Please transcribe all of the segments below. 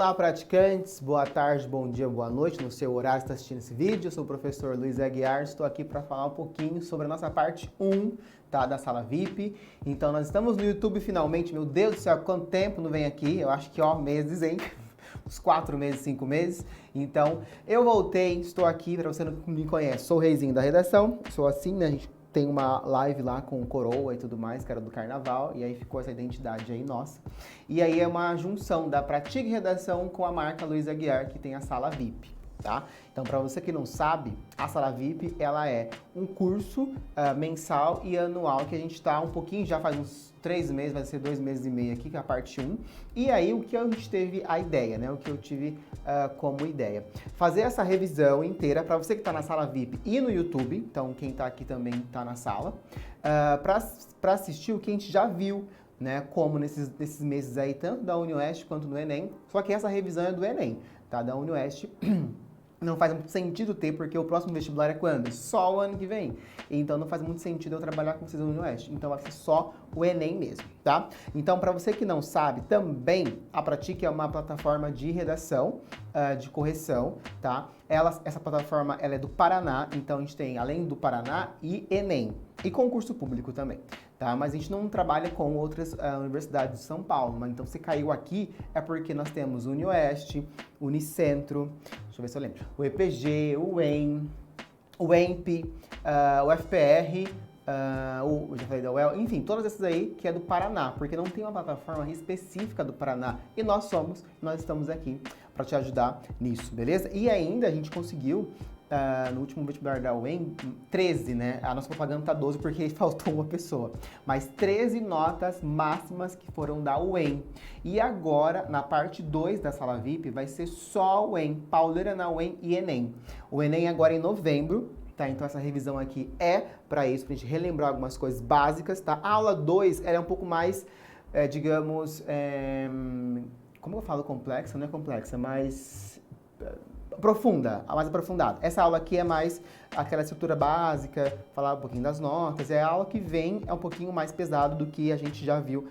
Olá, praticantes! Boa tarde, bom dia, boa noite, no seu horário que está assistindo esse vídeo. Eu sou o professor Luiz Aguiar, estou aqui para falar um pouquinho sobre a nossa parte 1, tá, da sala VIP. Então, nós estamos no YouTube finalmente. Meu Deus do céu, quanto tempo não vem aqui? Eu acho que, meses, hein? Uns 4 meses, 5 meses. Então, eu voltei, estou aqui, para você que não me conhece, sou o reizinho da redação, sou assim, né, a gente tem uma live lá com coroa e tudo mais, que era do carnaval, e aí ficou essa identidade aí nossa. E aí é uma junção da Pratique Redação com a marca Luiz Aguiar, que tem a sala VIP, tá? Então, para você que não sabe, a sala VIP, ela é um curso mensal e anual que a gente está um pouquinho, já faz uns 3 meses, vai ser 2 meses e meio aqui, que é a parte 1. E aí, o que a gente teve a ideia, né? O que eu tive como ideia. Fazer essa revisão inteira para você que está na sala VIP e no YouTube, então quem está aqui também está na sala, para assistir o que a gente já viu, né? Como nesses meses aí, tanto da UniOeste quanto do Enem, só que essa revisão é do Enem, tá? Da UniOeste não faz muito sentido ter, porque o próximo vestibular é quando? Só o ano que vem. Então não faz muito sentido eu trabalhar com vocês no UniOeste. Então vai ser só o Enem mesmo, tá? Então, para você que não sabe, também a Pratique é uma plataforma de redação, de correção, tá? Essa plataforma ela é do Paraná, então a gente tem, além do Paraná, e Enem. E concurso público também, tá? Mas a gente não trabalha com outras universidades de São Paulo. Mas então, se caiu aqui, é porque nós temos UniOeste, Unicentro, deixa eu ver se eu lembro, o EPG, o UEM, o EMP, o FPR, já falei da UEL, enfim, todas essas aí que é do Paraná, porque não tem uma plataforma específica do Paraná. E nós estamos aqui para te ajudar nisso, beleza? E ainda a gente conseguiu, no último vestibular da UEM, 13, né? A nossa propaganda tá 12 porque faltou uma pessoa. Mas 13 notas máximas que foram da UEM. E agora, na parte 2 da sala VIP, vai ser só UEM, pauleira na UEM e Enem. O Enem agora em novembro, tá? Então essa revisão aqui é para isso, pra gente relembrar algumas coisas básicas, tá? A aula 2, ela é um pouco mais, digamos, como eu falo complexa? Não é complexa, mas profunda, mais aprofundada. Essa aula aqui é mais aquela estrutura básica, falar um pouquinho das notas. É a aula que vem, é um pouquinho mais pesado do que a gente já viu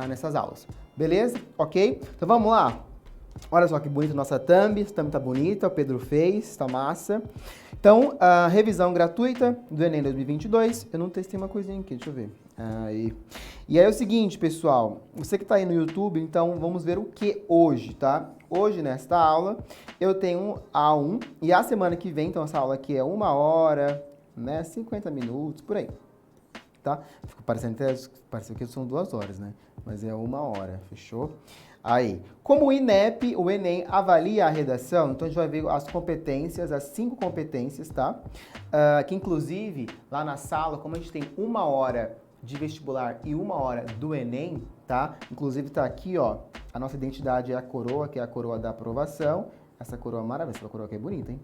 nessas aulas. Beleza? Ok? Então vamos lá. Olha só que bonita nossa thumb. A thumb tá bonita, o Pedro fez, tá massa. Então, a revisão gratuita do Enem 2022. Eu não testei uma coisinha aqui, deixa eu ver. Aí. E aí é o seguinte, pessoal. Você que tá aí no YouTube, então vamos ver o que hoje, tá? Hoje, nesta aula, eu tenho A1 e a semana que vem, então essa aula aqui é 1 hora, né? 50 minutos, por aí, tá? Fico parecendo que são 2 horas, né? Mas é 1 hora, fechou? Aí, como o INEP, o Enem, avalia a redação, então a gente vai ver as competências, as 5 competências, tá? Que inclusive, lá na sala, como a gente tem 1 hora de vestibular e 1 hora do Enem, tá? Inclusive tá aqui, ó, a nossa identidade é a coroa, que é a coroa da aprovação. Essa coroa maravilhosa, essa coroa aqui é bonita, hein?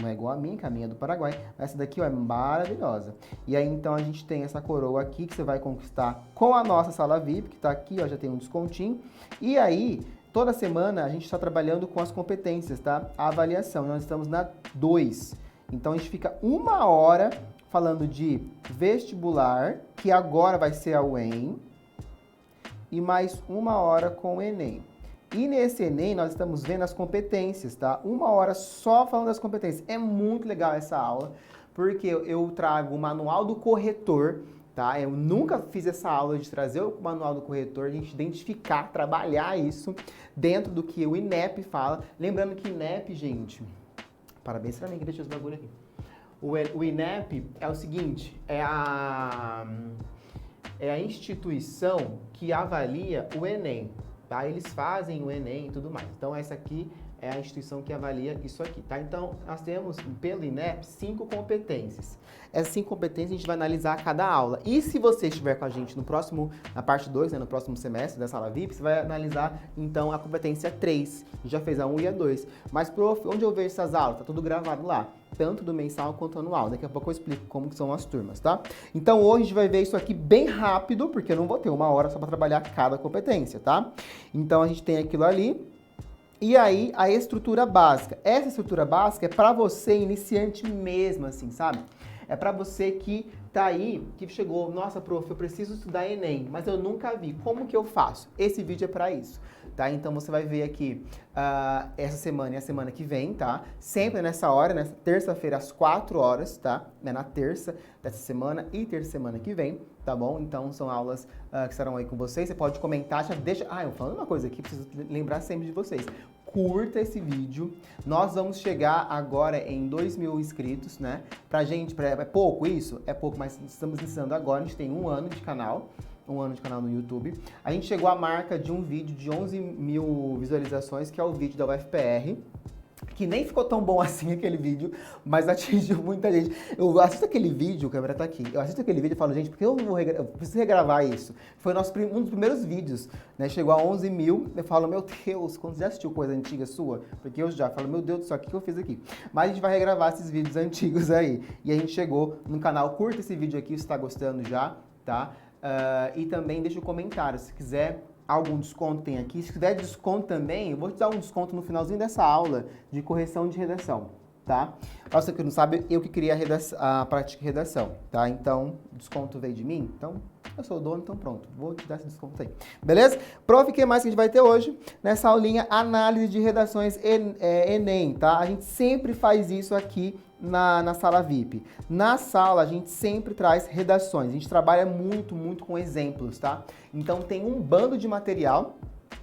Não é igual a minha, que a minha é do Paraguai. Essa daqui, ó, é maravilhosa. E aí, então, a gente tem essa coroa aqui que você vai conquistar com a nossa sala VIP, que tá aqui, ó, já tem um descontinho. E aí, toda semana, a gente está trabalhando com as competências, tá? A avaliação, nós estamos na 2. Então, a gente fica 1 hora falando de vestibular, que agora vai ser a UEM, e mais 1 hora com o Enem. E nesse Enem nós estamos vendo as competências, tá? 1 hora só falando das competências. É muito legal essa aula, porque eu trago o manual do corretor, tá? Eu nunca fiz essa aula de trazer o manual do corretor, a gente identificar, trabalhar isso dentro do que o INEP fala. Lembrando que INEP, gente, parabéns pra mim que deixou esse bagulho aqui. O INEP é o seguinte, é a instituição que avalia o Enem, tá? Eles fazem o Enem e tudo mais. Então, essa aqui é a instituição que avalia isso aqui, tá? Então, nós temos, pelo INEP, 5 competências. Essas 5 competências a gente vai analisar a cada aula. E se você estiver com a gente na parte 2, né, no próximo semestre da sala VIP, você vai analisar, então, a competência 3. A gente já fez a 1 e a 2. Mas, prof, onde eu vejo essas aulas? Tá tudo gravado lá. Tanto do mensal quanto anual. Daqui a pouco eu explico como que são as turmas, tá? Então, hoje a gente vai ver isso aqui bem rápido, porque eu não vou ter 1 hora só para trabalhar cada competência, tá? Então, a gente tem aquilo ali. E aí, a estrutura básica. Essa estrutura básica é para você, iniciante mesmo, assim, sabe? É para você que tá aí, que chegou, nossa, prof, eu preciso estudar Enem, mas eu nunca vi. Como que eu faço? Esse vídeo é para isso. tá? Então você vai ver aqui essa semana e a semana que vem, tá? Sempre nessa hora, nessa terça-feira às 4 horas, tá? Na terça dessa semana e terça semana que vem, tá bom? Então são aulas que estarão aí com vocês. Você pode comentar, já deixa... eu falando uma coisa aqui, preciso lembrar sempre de vocês. Curta esse vídeo. Nós vamos chegar agora em 2.000 inscritos, né? Pra gente, é pouco isso? É pouco, mas estamos iniciando agora. A gente tem um ano de canal no YouTube. A gente chegou à marca de um vídeo de 11.000 visualizações, que é o vídeo da UFPR, que nem ficou tão bom assim aquele vídeo, mas atingiu muita gente. Eu assisto aquele vídeo, a câmera tá aqui, eu assisto aquele vídeo e falo, gente, por que eu preciso regravar isso? Foi um dos primeiros vídeos, né? Chegou a 11.000, eu falo, meu Deus, quando você já assistiu coisa antiga sua? Porque eu já falo, meu Deus do céu, o que eu fiz aqui? Mas a gente vai regravar esses vídeos antigos aí. E a gente chegou no canal, curta esse vídeo aqui se tá gostando já, tá? E também deixa um comentário, se quiser algum desconto tem aqui. Se tiver desconto também, eu vou te dar um desconto no finalzinho dessa aula de correção de redação, tá? Pra você que não sabe, eu que criei a prática de redação, tá? Então, o desconto veio de mim, então eu sou o dono, então pronto, vou te dar esse desconto aí, beleza? Prova, o que mais que a gente vai ter hoje? Nessa aulinha, análise de redações Enem, tá? A gente sempre faz isso aqui na sala VIP. Na sala, a gente sempre traz redações. A gente trabalha muito com exemplos, tá? Então, tem um bando de material.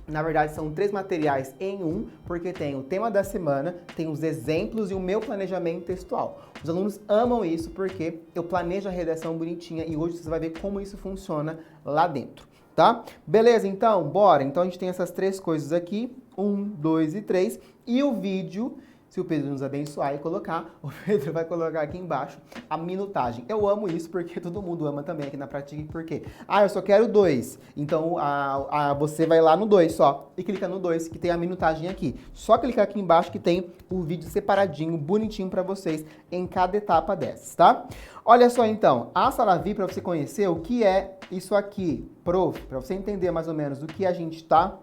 Na verdade, são 3 materiais em um, porque tem o tema da semana, tem os exemplos e o meu planejamento textual. Os alunos amam isso porque eu planejo a redação bonitinha e hoje você vai ver como isso funciona lá dentro, tá? Beleza, então, bora. Então, a gente tem essas 3 coisas aqui, 1, 2 e 3, e o vídeo... Se o Pedro nos abençoar e colocar, o Pedro vai colocar aqui embaixo a minutagem. Eu amo isso porque todo mundo ama também aqui na Pratique. Por quê? Eu só quero 2. Então, você vai lá no 2 só e clica no 2 que tem a minutagem aqui. Só clicar aqui embaixo que tem o vídeo separadinho, bonitinho para vocês em cada etapa dessas, tá? Olha só então, a sala VIP, para você conhecer o que é isso aqui, prof, para você entender mais ou menos do que a gente tá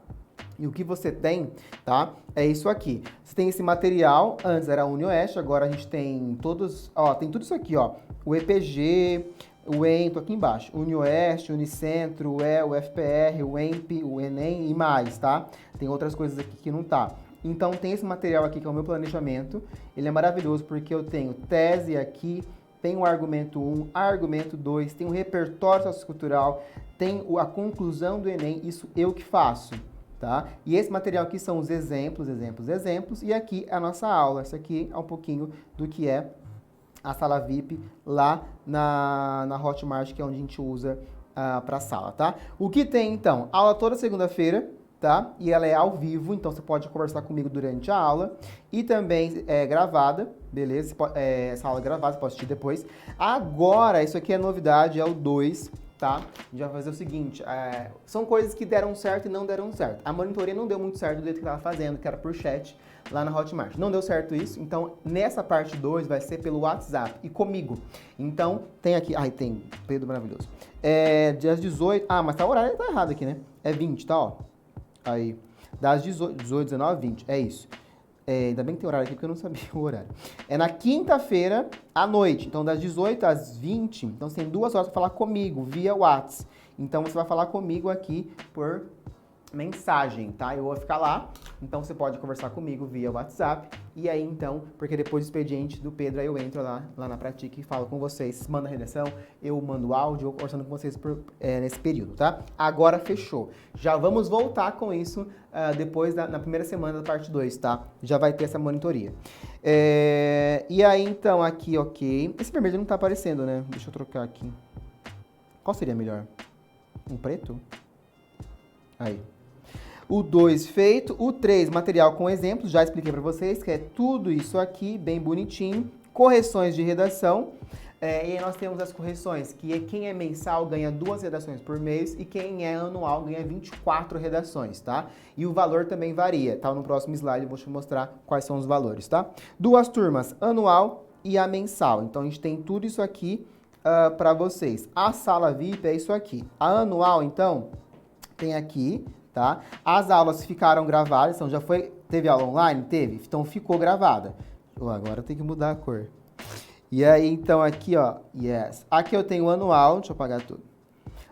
e o que você tem, tá? É isso aqui. Você tem esse material, antes era a UniOeste, agora a gente tem todos, tem tudo isso aqui, ó. O EPG, o ENTO aqui embaixo, UniOeste, Unicentro, o FPR, o EMP, o Enem e mais, tá? Tem outras coisas aqui que não tá. Então tem esse material aqui que é o meu planejamento. Ele é maravilhoso porque eu tenho tese aqui, tem o argumento 1, argumento 2, tem o repertório sociocultural, tem a conclusão do Enem, isso eu que faço. Tá? E esse material aqui são os exemplos, e aqui é a nossa aula. Essa aqui é um pouquinho do que é a sala VIP lá na Hotmart, que é onde a gente usa para a sala, tá? O que tem, então? Aula toda segunda-feira, tá? E ela é ao vivo, então você pode conversar comigo durante a aula. E também é gravada, beleza? Essa aula é gravada, você pode assistir depois. Agora, isso aqui é novidade, é o 2, tá? A gente vai fazer o seguinte, são coisas que deram certo e não deram certo. A monitoria não deu muito certo do jeito que estava fazendo, que era por chat lá na Hotmart. Não deu certo isso, então nessa parte 2 vai ser pelo WhatsApp e comigo. Então tem aqui, tem Pedro maravilhoso. Dias 18, mas o horário tá errado aqui, né? É 20, tá, ó. Aí, das 18, 19, 20, é isso. Ainda bem que tem horário aqui, porque eu não sabia o horário. É na quinta-feira à noite. Então, das 18 às 20. Então, você tem 2 horas para falar comigo, via WhatsApp. Então, você vai falar comigo aqui por mensagem, tá? Eu vou ficar lá. Então, você pode conversar comigo via WhatsApp. E aí, então, porque depois do expediente do Pedro, aí eu entro lá na Pratique e falo com vocês. Manda a redação, eu mando áudio, eu conversando com vocês nesse período, tá? Agora, fechou. Já vamos voltar com isso depois na primeira semana da parte 2, tá? Já vai ter essa monitoria. E aí, então, aqui, ok. Esse vermelho não tá aparecendo, né? Deixa eu trocar aqui. Qual seria melhor? Um preto? Aí. O 2 feito. O 3, material com exemplos. Já expliquei para vocês que é tudo isso aqui, bem bonitinho. Correções de redação. E aí nós temos as correções, que quem é mensal ganha 2 redações por mês e quem é anual ganha 24 redações, tá? E o valor também varia, tá? No próximo slide eu vou te mostrar quais são os valores, tá? 2 turmas, anual e a mensal. Então a gente tem tudo isso aqui para vocês. A sala VIP é isso aqui. A anual, então, tem aqui, tá? As aulas ficaram gravadas, então já foi... Teve aula online? Teve. Então ficou gravada. Agora tem que mudar a cor. E aí, então, aqui, ó, yes. Aqui eu tenho o anual, deixa eu apagar tudo.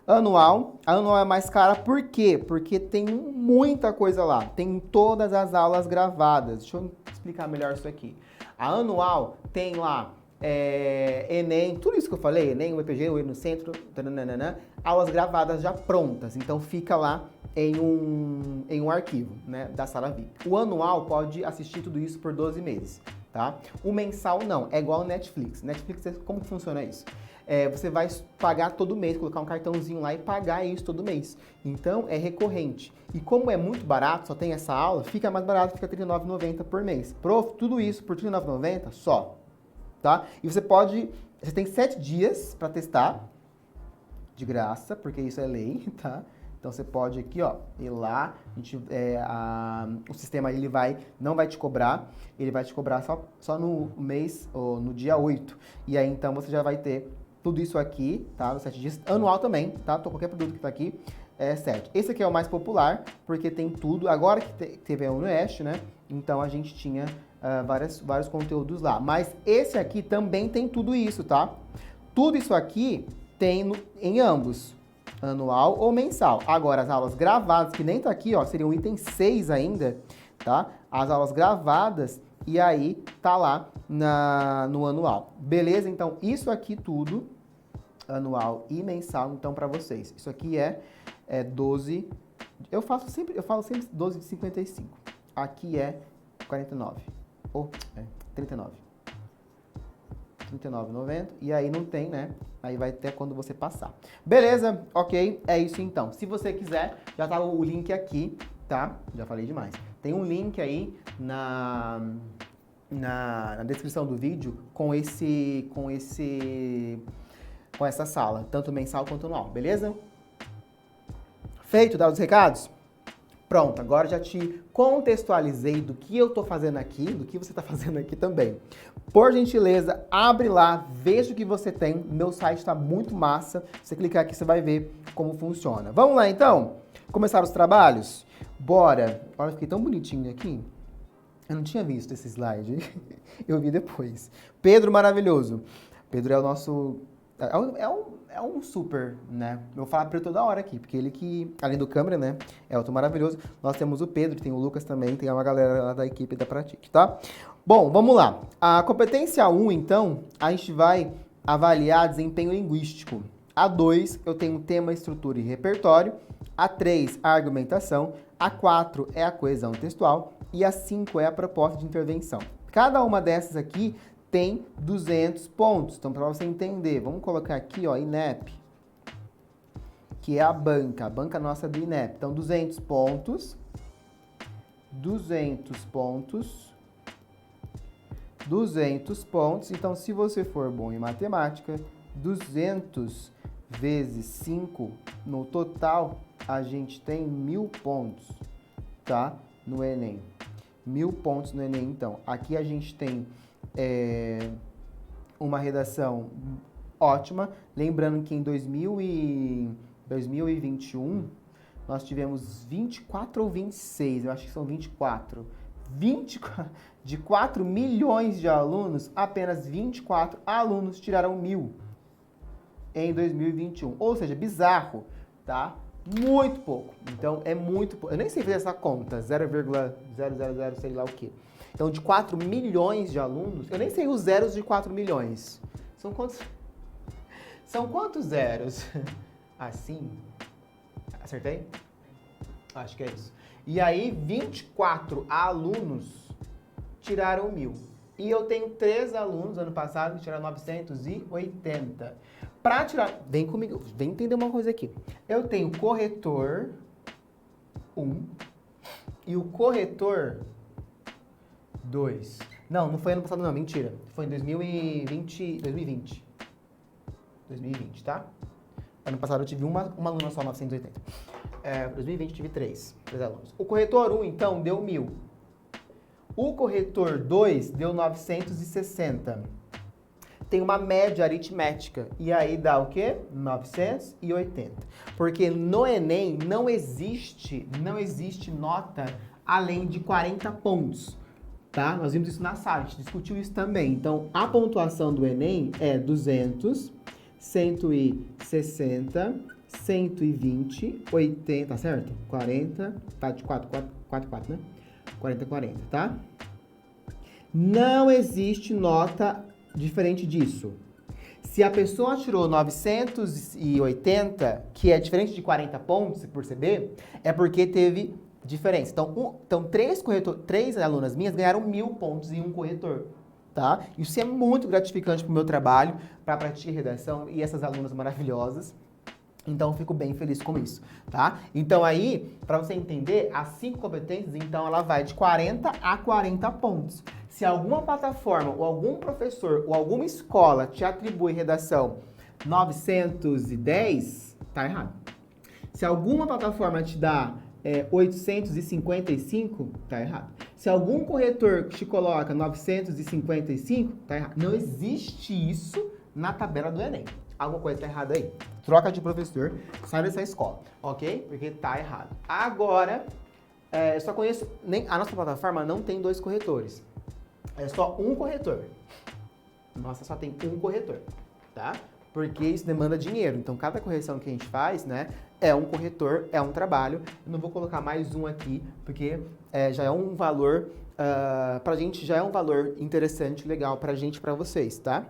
Anual. A anual é mais cara, por quê? Porque tem muita coisa lá. Tem todas as aulas gravadas. Deixa eu explicar melhor isso aqui. A anual tem lá Enem, tudo isso que eu falei, Enem, o EPG, o Enem no Centro, taranana, aulas gravadas já prontas. Então fica lá em um arquivo, né, da sala VIP. O anual pode assistir tudo isso por 12 meses, tá? O mensal não, é igual ao Netflix. Netflix, como que funciona isso? Você vai pagar todo mês, colocar um cartãozinho lá e pagar isso todo mês. Então, é recorrente. E como é muito barato, só tem essa aula, fica mais barato, fica R$ 39,90 por mês. Prof, tudo isso por R$ 39,90 só, tá? E você tem 7 dias para testar, de graça, porque isso é lei, tá? Então, você pode aqui, ó, ir lá, o sistema ele não vai te cobrar, ele vai te cobrar só no mês, ou no dia 8. E aí, então, você já vai ter tudo isso aqui, tá? Nos 7 dias. Anual também, tá? Qualquer produto que tá aqui é 7. Esse aqui é o mais popular, porque tem tudo. Agora que teve a UniOeste, né? Então, a gente tinha vários conteúdos lá. Mas esse aqui também tem tudo isso, tá? Tudo isso aqui tem em ambos, anual ou mensal. Agora, as aulas gravadas, que nem tá aqui, ó, seriam item 6 ainda, tá? As aulas gravadas, e aí tá lá no anual. Beleza? Então, isso aqui tudo, anual e mensal, então, para vocês. Isso aqui é 12, eu falo sempre 12,55. Aqui é 49, ou 39. 39,90, e aí não tem, né? Aí vai até quando você passar. Beleza? Ok, é isso então. Se você quiser, já tá o link aqui, tá? Já falei demais. Tem um link aí na descrição do vídeo com essa sala, tanto mensal quanto anual, beleza? Feito, dados os recados? Pronto, agora já te contextualizei do que eu tô fazendo aqui, do que você tá fazendo aqui também. Por gentileza, abre lá, veja o que você tem. Meu site tá muito massa. Se você clicar aqui, você vai ver como funciona. Vamos lá, então? Começar os trabalhos? Bora! Olha, fiquei tão bonitinho aqui. Eu não tinha visto esse slide. Eu vi depois. Pedro maravilhoso. Pedro é o nosso... É um super, né? Eu vou falar pra ele toda hora aqui, porque ele que, além do câmera, né? É outro maravilhoso. Nós temos o Pedro, tem o Lucas também, tem uma galera lá da equipe da Pratique, tá? Bom, vamos lá. A competência 1, então, a gente vai avaliar desempenho linguístico. A 2, eu tenho tema, estrutura e repertório. A 3, a argumentação. A 4 é a coesão textual. E a 5 é a proposta de intervenção. Cada uma dessas aqui tem 200 pontos. Então, para você entender, vamos colocar aqui, ó, INEP, que é a banca nossa do INEP. Então, 200 pontos, 200 pontos, 200 pontos. Então, se você for bom em matemática, 200 vezes 5, no total, a gente tem 1000 pontos, tá? No Enem. 1000 pontos no Enem, então. Aqui a gente tem uma redação ótima. Lembrando que em 2021, nós tivemos 24 ou 26, eu acho que são 24. De 4 milhões de alunos, apenas 24 alunos tiraram 1000 em 2021. Ou seja, bizarro, tá? Muito pouco. Então, é muito pouco. Eu nem sei fazer essa conta, 0,000 sei lá o quê. Então, de 4 milhões de alunos, eu nem sei os zeros de 4 milhões. São quantos? São quantos zeros? Assim? Acertei? Acho que é isso. E aí, 24 alunos tiraram 1000. E eu tenho 3 alunos, ano passado, que tiraram 980. Para tirar... Vem comigo, vem entender uma coisa aqui. Eu tenho corretor 1 e o corretor 2. Não foi ano passado não, mentira. Foi em 2020, 2020, tá? Ano passado eu tive uma aluna só, 980. 2020 eu tive 3 alunos. O corretor 1, então, deu 1000. O corretor 2 deu 960. Tem uma média aritmética. E aí dá o quê? 980. Porque no Enem não existe nota além de 40 pontos. Tá? Nós vimos isso na sala, a gente discutiu isso também. Então, a pontuação do Enem é 200, 160 120, 80, tá certo? 40, tá de 4, 4, 4, 4, né? 40, 40, tá? Não existe nota diferente disso. Se a pessoa tirou 980, que é diferente de 40 pontos, se perceber, é porque teve diferença. Então três alunas minhas ganharam 1.000 pontos em um corretor, tá? Isso é muito gratificante pro meu trabalho, para a prática de redação e essas alunas maravilhosas. Então, eu fico bem feliz com isso, tá? Então, aí, para você entender, as 5 competências, então, ela vai de 40 a 40 pontos. Se alguma plataforma, ou algum professor, ou alguma escola te atribui redação 910, tá errado. Se alguma plataforma te dá 855, tá errado. Se algum corretor te coloca 955, tá errado. Não existe isso na tabela do Enem. Alguma coisa tá errada aí. Troca de professor, sai dessa escola, ok? Porque tá errado. Agora, eu só conheço... a nossa plataforma não tem 2 corretores. É só um corretor. Nossa, só tem um corretor, tá? Porque isso demanda dinheiro. Então, cada correção que a gente faz, né, é um corretor, é um trabalho. Eu não vou colocar mais um aqui, porque já é um valor... pra gente já é um valor interessante, legal pra gente e pra vocês, tá?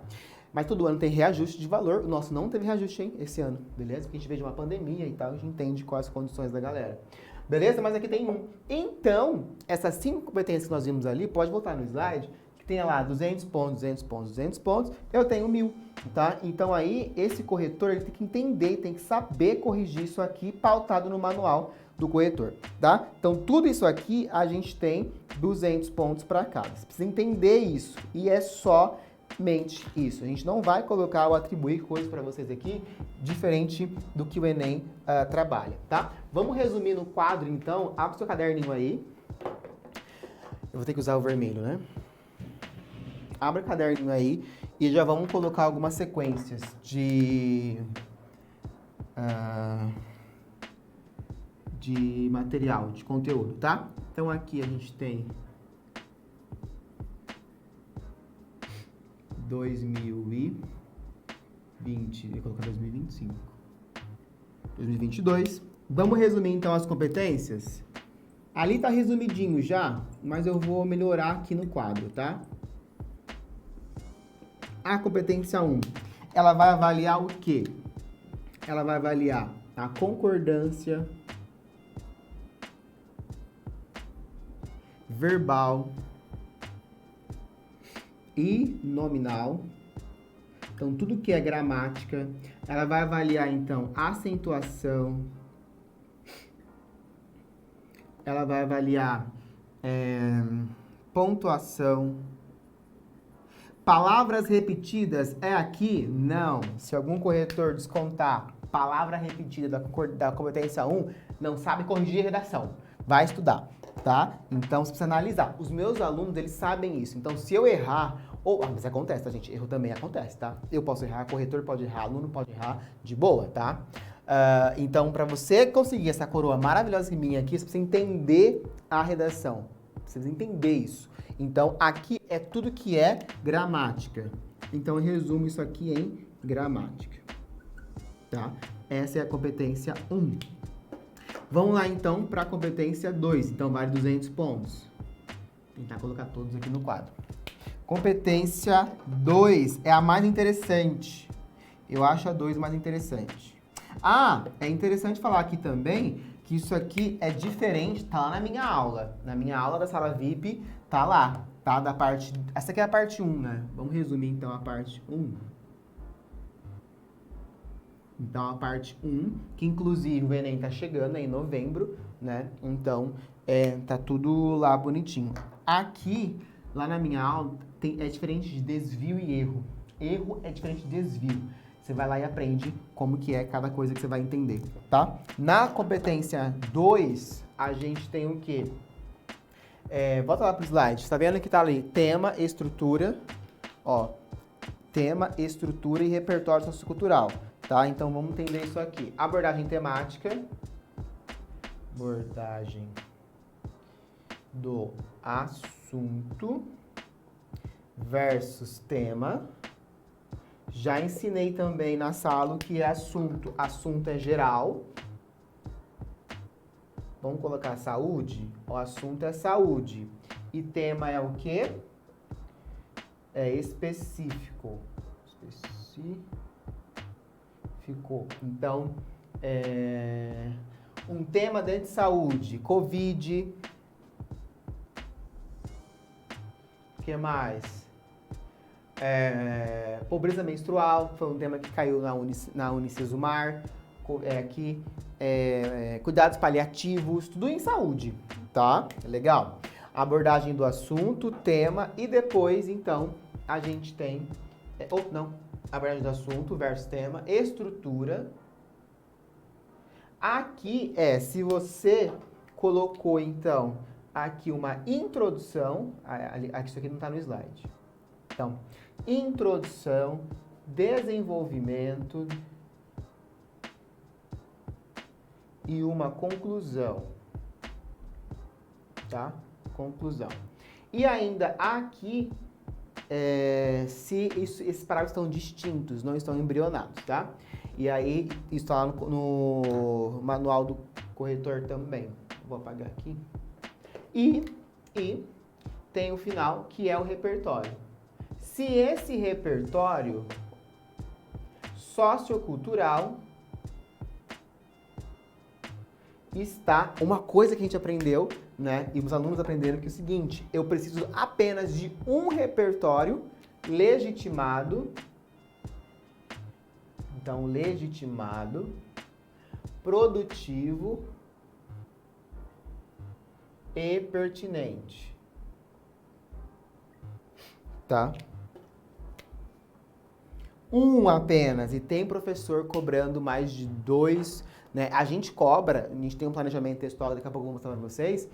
Mas todo ano tem reajuste de valor. O nosso não teve reajuste, hein, esse ano, beleza? Porque a gente veio de uma pandemia e tal, a gente entende quais as condições da galera. Beleza? Mas aqui tem um. Então, essas 5 competências que nós vimos ali, pode voltar no slide, que tem lá 200 pontos, 200 pontos, 200 pontos, eu tenho 1.000, tá? Então aí, esse corretor, ele tem que entender, tem que saber corrigir isso aqui, pautado no manual do corretor, tá? Então, tudo isso aqui, a gente tem 200 pontos para cada. Você precisa entender isso. E é só... isso. A gente não vai colocar ou atribuir coisas para vocês aqui diferente do que o Enem trabalha, tá? Vamos resumir no quadro, então. Abre o seu caderninho aí. Eu vou ter que usar o vermelho, né? Abre o caderninho aí e já vamos colocar algumas sequências de material, de conteúdo, tá? Então aqui a gente tem 2020, vou colocar 2025. 2022. Vamos resumir então as competências? Ali tá resumidinho já, mas eu vou melhorar aqui no quadro, tá? A competência 1, ela vai avaliar o quê? Ela vai avaliar a concordância verbal e nominal. Então, tudo que é gramática. Ela vai avaliar, então, acentuação. Ela vai avaliar pontuação. Palavras repetidas é aqui? Não. Se algum corretor descontar palavra repetida da competência 1, não sabe corrigir a redação. Vai estudar, tá? Então, você precisa analisar. Os meus alunos, eles sabem isso. Então, se eu errar... mas acontece, tá, gente? Erro também acontece, tá? Eu posso errar, corretor pode errar, aluno pode errar, de boa, tá? Então, para você conseguir essa coroa maravilhosa minha aqui, você precisa entender a redação. Você precisa entender isso. Então, aqui é tudo que é gramática. Então, eu resumo isso aqui em gramática, tá? Essa é a competência 1. Vamos lá, então, para a competência 2. Então, vale 200 pontos. Vou tentar colocar todos aqui no quadro. Competência 2 é a mais interessante. Eu acho a 2 mais interessante. É interessante falar aqui também que isso aqui é diferente, tá lá na minha aula. Na minha aula da sala VIP, tá lá, tá? Da parte... Essa aqui é a parte 1, né? Vamos resumir, então, a parte 1. Então, a parte 1, que inclusive o Enem tá chegando aí em novembro, né? Então, tá tudo lá bonitinho. Aqui, lá na minha aula, é diferente de desvio e erro. Erro é diferente de desvio. Você vai lá e aprende como que é cada coisa que você vai entender, tá? Na competência 2, a gente tem o quê? Volta lá pro slide. Tá vendo que tá ali? Tema, estrutura. Ó, tema, estrutura e repertório sociocultural, tá? Então, vamos entender isso aqui. Abordagem temática. Abordagem do assunto versus tema. Já ensinei também na sala o que é assunto. Assunto é geral. Vamos colocar saúde? O assunto é saúde. E tema é o quê? É específico. Então, um tema dentro de saúde. Covid. O que mais? Pobreza menstrual, foi um tema que caiu na Unicesumar. Aqui, cuidados paliativos, tudo em saúde, tá? Legal. Abordagem do assunto, tema e depois, então, a gente tem... abordagem do assunto versus tema, estrutura. Aqui se você colocou, então, aqui uma introdução, isso aqui não está no slide. Então, introdução, desenvolvimento e uma conclusão, tá? Conclusão. E ainda aqui, se esses parágrafos estão distintos, não estão embrionados, tá? E aí, isso está lá no manual do corretor também. Vou apagar aqui. E tem o final, que é o repertório. Se esse repertório sociocultural está uma coisa que a gente aprendeu, né? E os alunos aprenderam que é o seguinte: eu preciso apenas de um repertório legitimado. Então, legitimado, produtivo e pertinente. Tá? Um apenas, e tem professor cobrando mais de 2, né? A gente cobra, a gente tem um planejamento textual, daqui a pouco eu vou mostrar para vocês,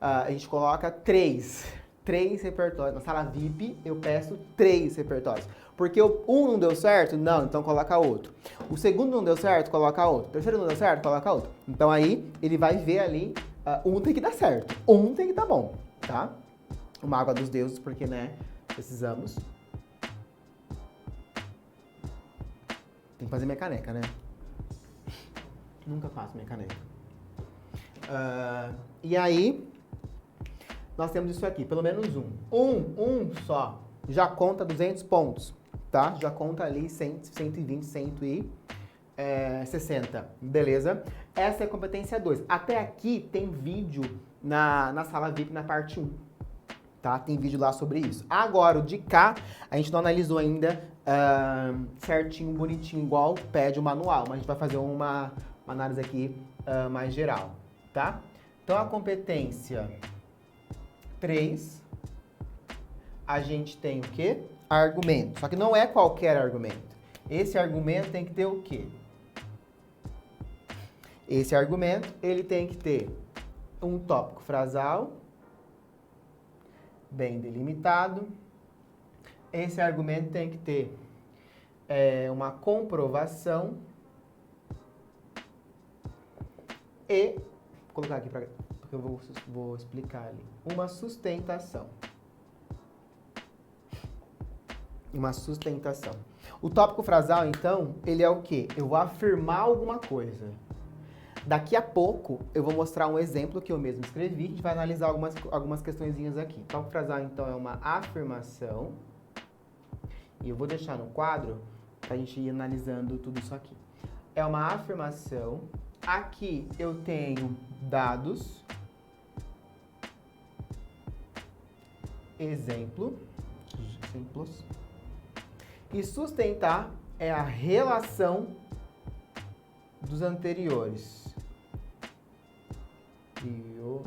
a gente coloca 3 repertórios. Na sala VIP eu peço 3 repertórios. Porque um não deu certo? Não, então coloca outro. O segundo não deu certo? Coloca outro. O terceiro não deu certo? Coloca outro. Então aí ele vai ver ali, um tem que dar certo, um tem que dar bom, tá? Uma água dos deuses, porque, né, precisamos. Tem que fazer minha caneca, né? Nunca faço minha caneca. E aí, nós temos isso aqui, pelo menos um. Um só, já conta 200 pontos, tá? Já conta ali 100, 120, 160, beleza? Essa é a competência 2. Até aqui tem vídeo na sala VIP na parte 1, tá? Tem vídeo lá sobre isso. Agora, o de cá, a gente não analisou ainda certinho, bonitinho, igual pede o manual, mas a gente vai fazer uma análise aqui mais geral, tá? Então, a competência 3, a gente tem o quê? Argumento. Só que não é qualquer argumento. Esse argumento tem que ter o quê? Esse argumento, ele tem que ter um tópico frasal bem delimitado. Esse argumento tem que ter uma comprovação e, vou colocar aqui porque eu vou explicar ali, uma sustentação. Uma sustentação. O tópico frasal, então, ele é o quê? Eu vou afirmar alguma coisa. Daqui a pouco, eu vou mostrar um exemplo que eu mesmo escrevi. A gente vai analisar algumas questõezinhas aqui. O tópico frasal, então, é uma afirmação. E eu vou deixar no quadro para a gente ir analisando tudo isso aqui. É uma afirmação. Aqui eu tenho dados. Exemplos. E sustentar é a relação dos anteriores. Anterior.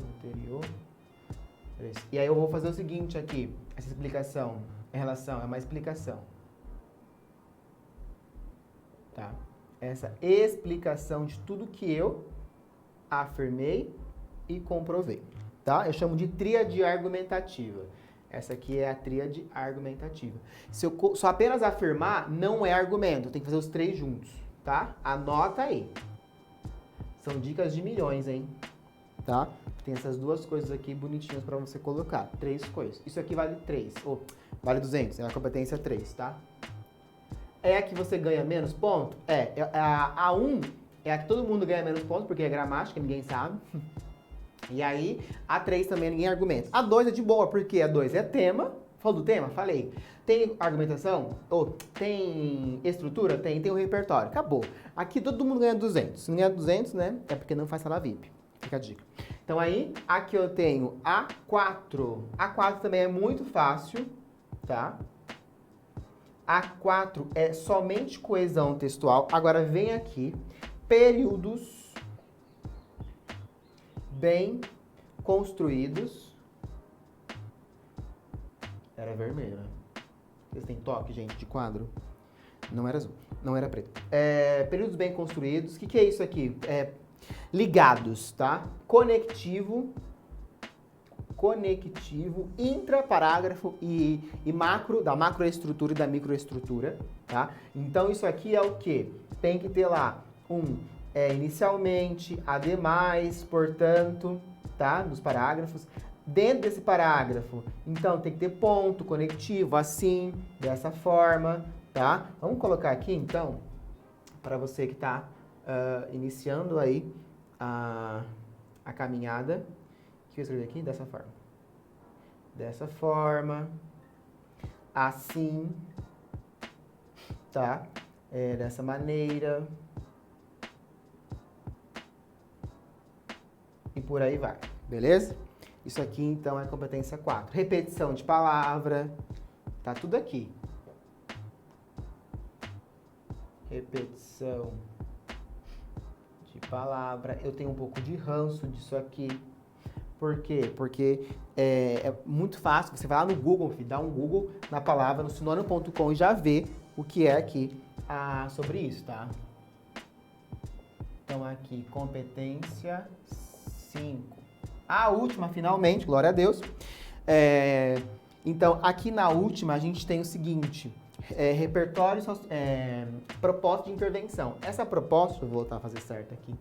E aí eu vou fazer o seguinte aqui. Essa explicação, é uma explicação. Tá? Essa explicação de tudo que eu afirmei e comprovei. Tá? Eu chamo de tríade argumentativa. Essa aqui é a tríade argumentativa. Se eu só apenas afirmar, não é argumento. Tem que fazer os 3 juntos, tá? Anota aí. São dicas de milhões, hein? Tá? Tem essas 2 coisas aqui bonitinhas para você colocar. 3 coisas. Isso aqui vale 3. Ou vale 200. É a competência 3, tá? é a que você ganha menos ponto? A 1 é a que todo mundo ganha menos pontos, porque é gramática, ninguém sabe. E aí, a 3 também ninguém argumenta. A 2 é de boa, porque a 2 é tema. Falou do tema? Falei. Tem argumentação? Ou tem estrutura? Tem o repertório. Acabou. Aqui todo mundo ganha 200. Se não ganha 200, né? É porque não faz sala VIP. Fica a dica. Então aí, aqui eu tenho A4. A4 também é muito fácil, tá? A4 é somente coesão textual. Agora vem aqui, períodos bem construídos. Era vermelho, né? Vocês têm toque, gente, de quadro? Não era azul, não era preto. Períodos bem construídos. O que é isso aqui? Ligados, tá? Conectivo, intraparágrafo e macro, da macroestrutura e da microestrutura, tá? Então, isso aqui é o quê? Tem que ter lá inicialmente, ademais, portanto, tá? Dos parágrafos. Dentro desse parágrafo, então, tem que ter ponto conectivo, assim, dessa forma, tá? Vamos colocar aqui, então, para você que está iniciando aí a caminhada. O que eu escrevi aqui? Dessa forma. Dessa forma. Assim. Tá? Dessa maneira. E por aí vai. Beleza? Isso aqui, então, é competência 4. Repetição de palavra. Tá tudo aqui. Repetição de palavra. Eu tenho um pouco de ranço disso aqui. Por quê? Porque é muito fácil. Você vai lá no Google, dá um Google na palavra, no sinônimo.com e já vê o que é aqui sobre isso, tá? Então, aqui, competência 5. A última, finalmente, glória a Deus. Então, aqui na última, a gente tem o seguinte... repertório, proposta de intervenção. Essa proposta, vou voltar a fazer certo aqui,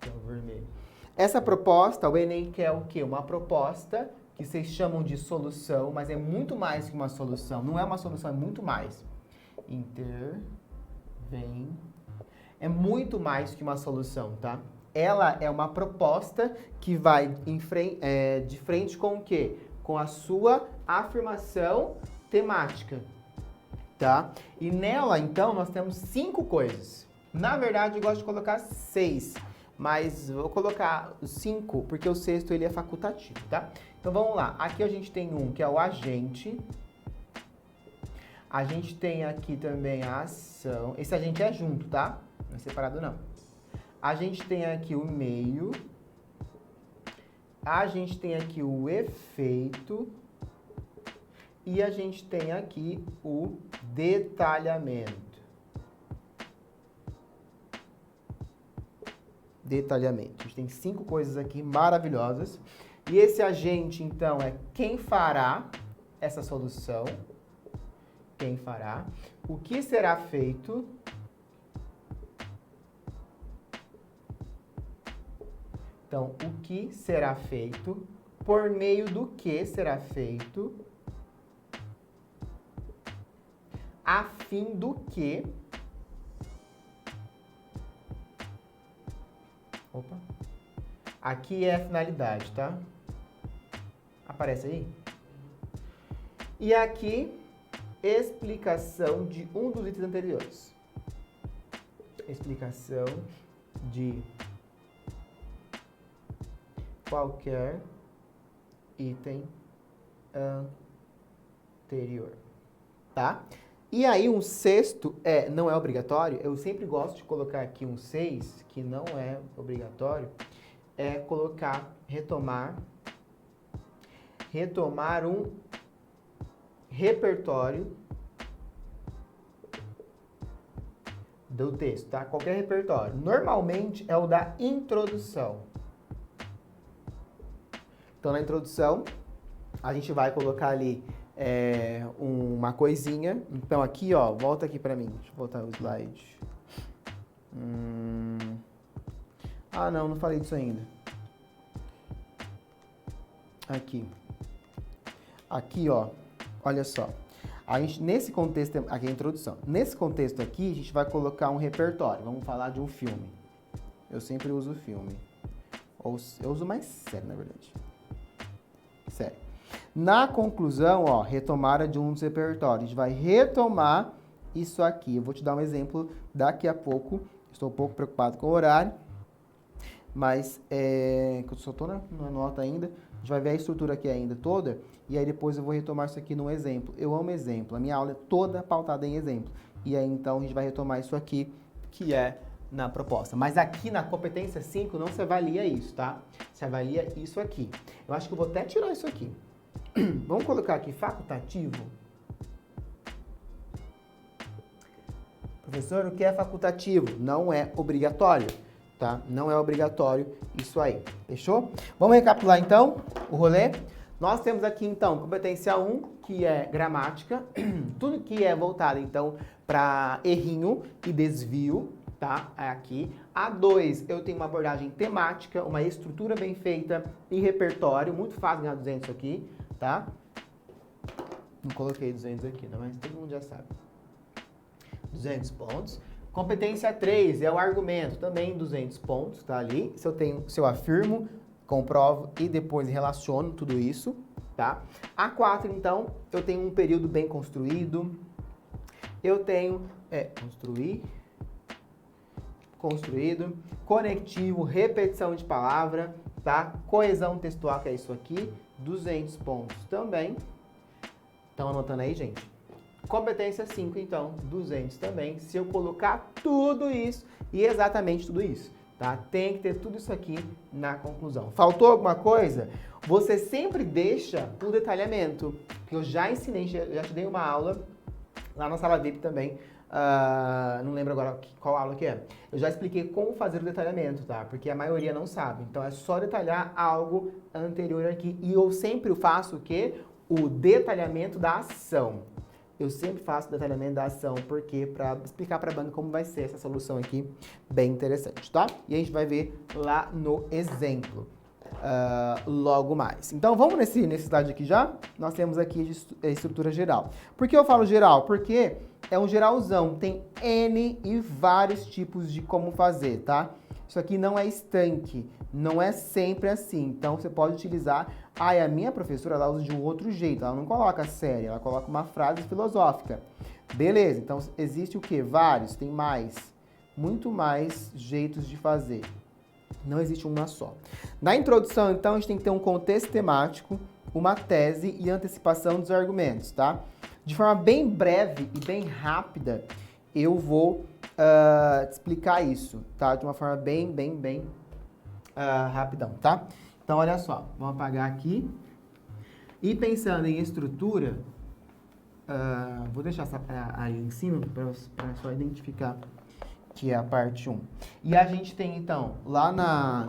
que é o vermelho. Essa proposta, o Enem quer o quê? Uma proposta que vocês chamam de solução, mas é muito mais que uma solução. Não é uma solução, é muito mais. É muito mais que uma solução, tá? Ela é uma proposta que vai de frente com o quê? Com a sua afirmação temática. Tá? E nela, então, nós temos 5 coisas. Na verdade, eu gosto de colocar 6, mas vou colocar 5, porque o sexto ele é facultativo, tá? Então, vamos lá. Aqui a gente tem um que é o agente. A gente tem aqui também a ação. Esse agente é junto, tá? Não é separado, não. A gente tem aqui o meio. A gente tem aqui o efeito. E a gente tem aqui o detalhamento. Detalhamento. A gente tem 5 coisas aqui maravilhosas. E esse agente, então, é quem fará essa solução. Quem fará. O que será feito. Então, o que será feito. Por meio do que será feito. A fim do que... Opa. Aqui é a finalidade, tá? Aparece aí? E aqui, explicação de um dos itens anteriores. Explicação de qualquer item anterior, tá? E aí, um sexto não é obrigatório. Eu sempre gosto de colocar aqui um 6, que não é obrigatório. É colocar, retomar um repertório do texto, tá? Qualquer repertório. Normalmente é o da introdução. Então, na introdução, a gente vai colocar ali uma coisinha. Então, aqui, ó, volta aqui pra mim. Deixa eu voltar o slide. Ah, não falei disso ainda. Aqui. Aqui, ó, olha só. Nesse contexto, aqui é a introdução. Nesse contexto aqui, a gente vai colocar um repertório. Vamos falar de um filme. Eu sempre uso filme. Ou eu uso mais série, na verdade. Série. Na conclusão, ó, retomada de um dos repertórios. A gente vai retomar isso aqui. Eu vou te dar um exemplo daqui a pouco. Estou um pouco preocupado com o horário. Mas, que eu só estou na nota ainda. A gente vai ver a estrutura aqui ainda toda. E aí depois eu vou retomar isso aqui num exemplo. Eu amo exemplo. A minha aula é toda pautada em exemplo. E aí então a gente vai retomar isso aqui, que é na proposta. Mas aqui na competência 5 não se avalia isso, tá? Se avalia isso aqui. Eu acho que eu vou até tirar isso aqui. Vamos colocar aqui facultativo. Professor, o que é facultativo? Não é obrigatório, tá? Não é obrigatório isso aí. Fechou? Vamos recapitular então o rolê? Nós temos aqui então competência 1, que é gramática, tudo que é voltado então para errinho e desvio, tá? Aqui. A 2, eu tenho uma abordagem temática, uma estrutura bem feita e repertório, muito fácil ganhar 200 aqui, tá? Não coloquei 200 aqui, não, mas todo mundo já sabe. 200 pontos. Competência 3 é o argumento, também 200 pontos, tá ali. Se eu afirmo, comprovo e depois relaciono tudo isso, tá? A 4, então, eu tenho um período bem construído. Eu tenho construído, conectivo, repetição de palavra, tá? Coesão textual, que é isso aqui, 200 pontos também. Estão anotando aí, gente? Competência 5, então, 200 também. Se eu colocar tudo isso e exatamente tudo isso, tá? Tem que ter tudo isso aqui na conclusão. Faltou alguma coisa? Você sempre deixa o detalhamento, que eu já ensinei, já te dei uma aula lá na sala VIP também. Não lembro agora qual aula que é. Eu já expliquei como fazer o detalhamento, tá? Porque a maioria não sabe. Então é só detalhar algo anterior aqui. E eu sempre faço o quê? O detalhamento da ação. Eu sempre faço o detalhamento da ação, porque para explicar para a banca como vai ser essa solução aqui, bem interessante, tá? E a gente vai ver lá no exemplo, logo mais. Então, vamos nesse slide aqui já? Nós temos aqui a estrutura geral. Por que eu falo geral? Porque é um geralzão, tem N e vários tipos de como fazer, tá? Isso aqui não é estanque, não é sempre assim. Então, você pode utilizar... a minha professora, ela usa de um outro jeito. Ela não coloca série, ela coloca uma frase filosófica. Beleza, então existe o quê? Vários, tem mais. Muito mais jeitos de fazer. Não existe uma só. Na introdução, então, a gente tem que ter um contexto temático, uma tese e antecipação dos argumentos, tá? De forma bem breve e bem rápida, eu vou te explicar isso, tá? De uma forma bem rapidão, tá? Então, olha só, vamos apagar aqui. E pensando em estrutura, vou deixar aí em cima para só identificar que é a parte 1. E a gente tem, então, lá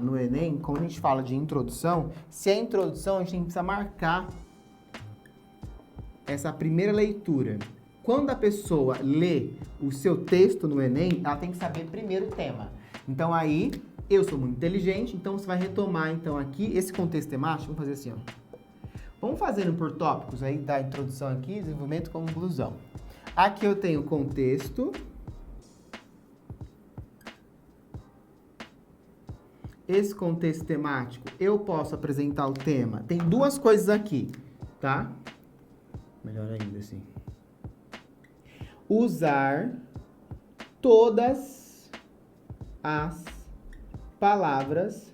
no Enem, quando a gente fala de introdução, se é introdução, a gente precisa marcar essa primeira leitura. Quando a pessoa lê o seu texto no Enem, ela tem que saber primeiro o tema. Então, aí... eu sou muito inteligente, então você vai retomar então aqui esse contexto temático. Vamos fazer assim, ó. Vamos fazendo por tópicos aí da introdução aqui, desenvolvimento e conclusão. Aqui eu tenho contexto. Esse contexto temático, eu posso apresentar o tema. Tem duas coisas aqui, tá? Melhor ainda assim. Usar todas as palavras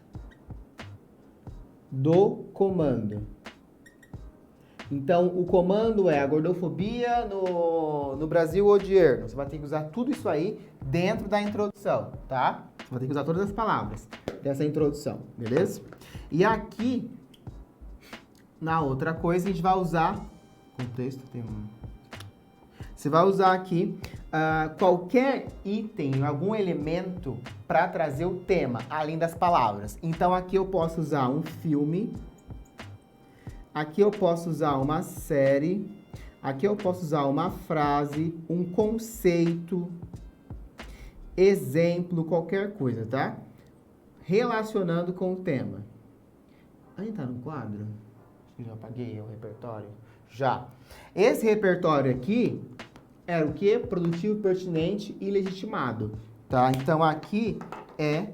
do comando. Então, o comando é a gordofobia no Brasil odier. Você vai ter que usar tudo isso aí dentro da introdução, tá? Você vai ter que usar todas as palavras dessa introdução, beleza? E aqui, na outra coisa, a gente vai usar... contexto, tem você vai usar aqui qualquer item, algum elemento para trazer o tema, além das palavras. Então, aqui eu posso usar um filme, aqui eu posso usar uma série, aqui eu posso usar uma frase, um conceito, exemplo, qualquer coisa, tá? Relacionando com o tema. Aí tá no quadro? Acho que já apaguei o repertório. Já. Esse repertório aqui era o quê? Produtivo, pertinente e legitimado, tá? Então, aqui é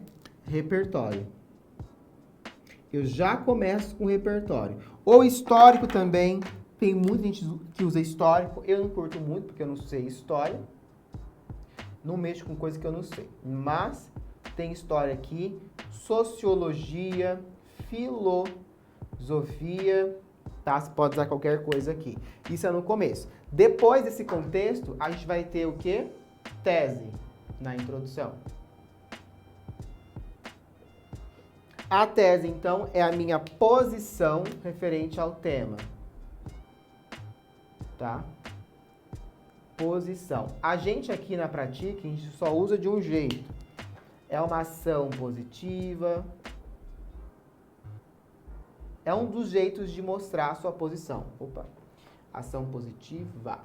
repertório. Eu já começo com repertório. O histórico também, tem muita gente que usa histórico. Eu não curto muito, porque eu não sei história. Não mexo com coisa que eu não sei. Mas tem história aqui, sociologia, filosofia, tá? Você pode usar qualquer coisa aqui. Isso é no começo. Depois desse contexto, a gente vai ter o quê? Tese, na introdução. A tese, então, é a minha posição referente ao tema. Tá? Posição. A gente aqui na prática, a gente só usa de um jeito. É uma ação positiva. É um dos jeitos de mostrar a sua posição. Opa. Ação positiva.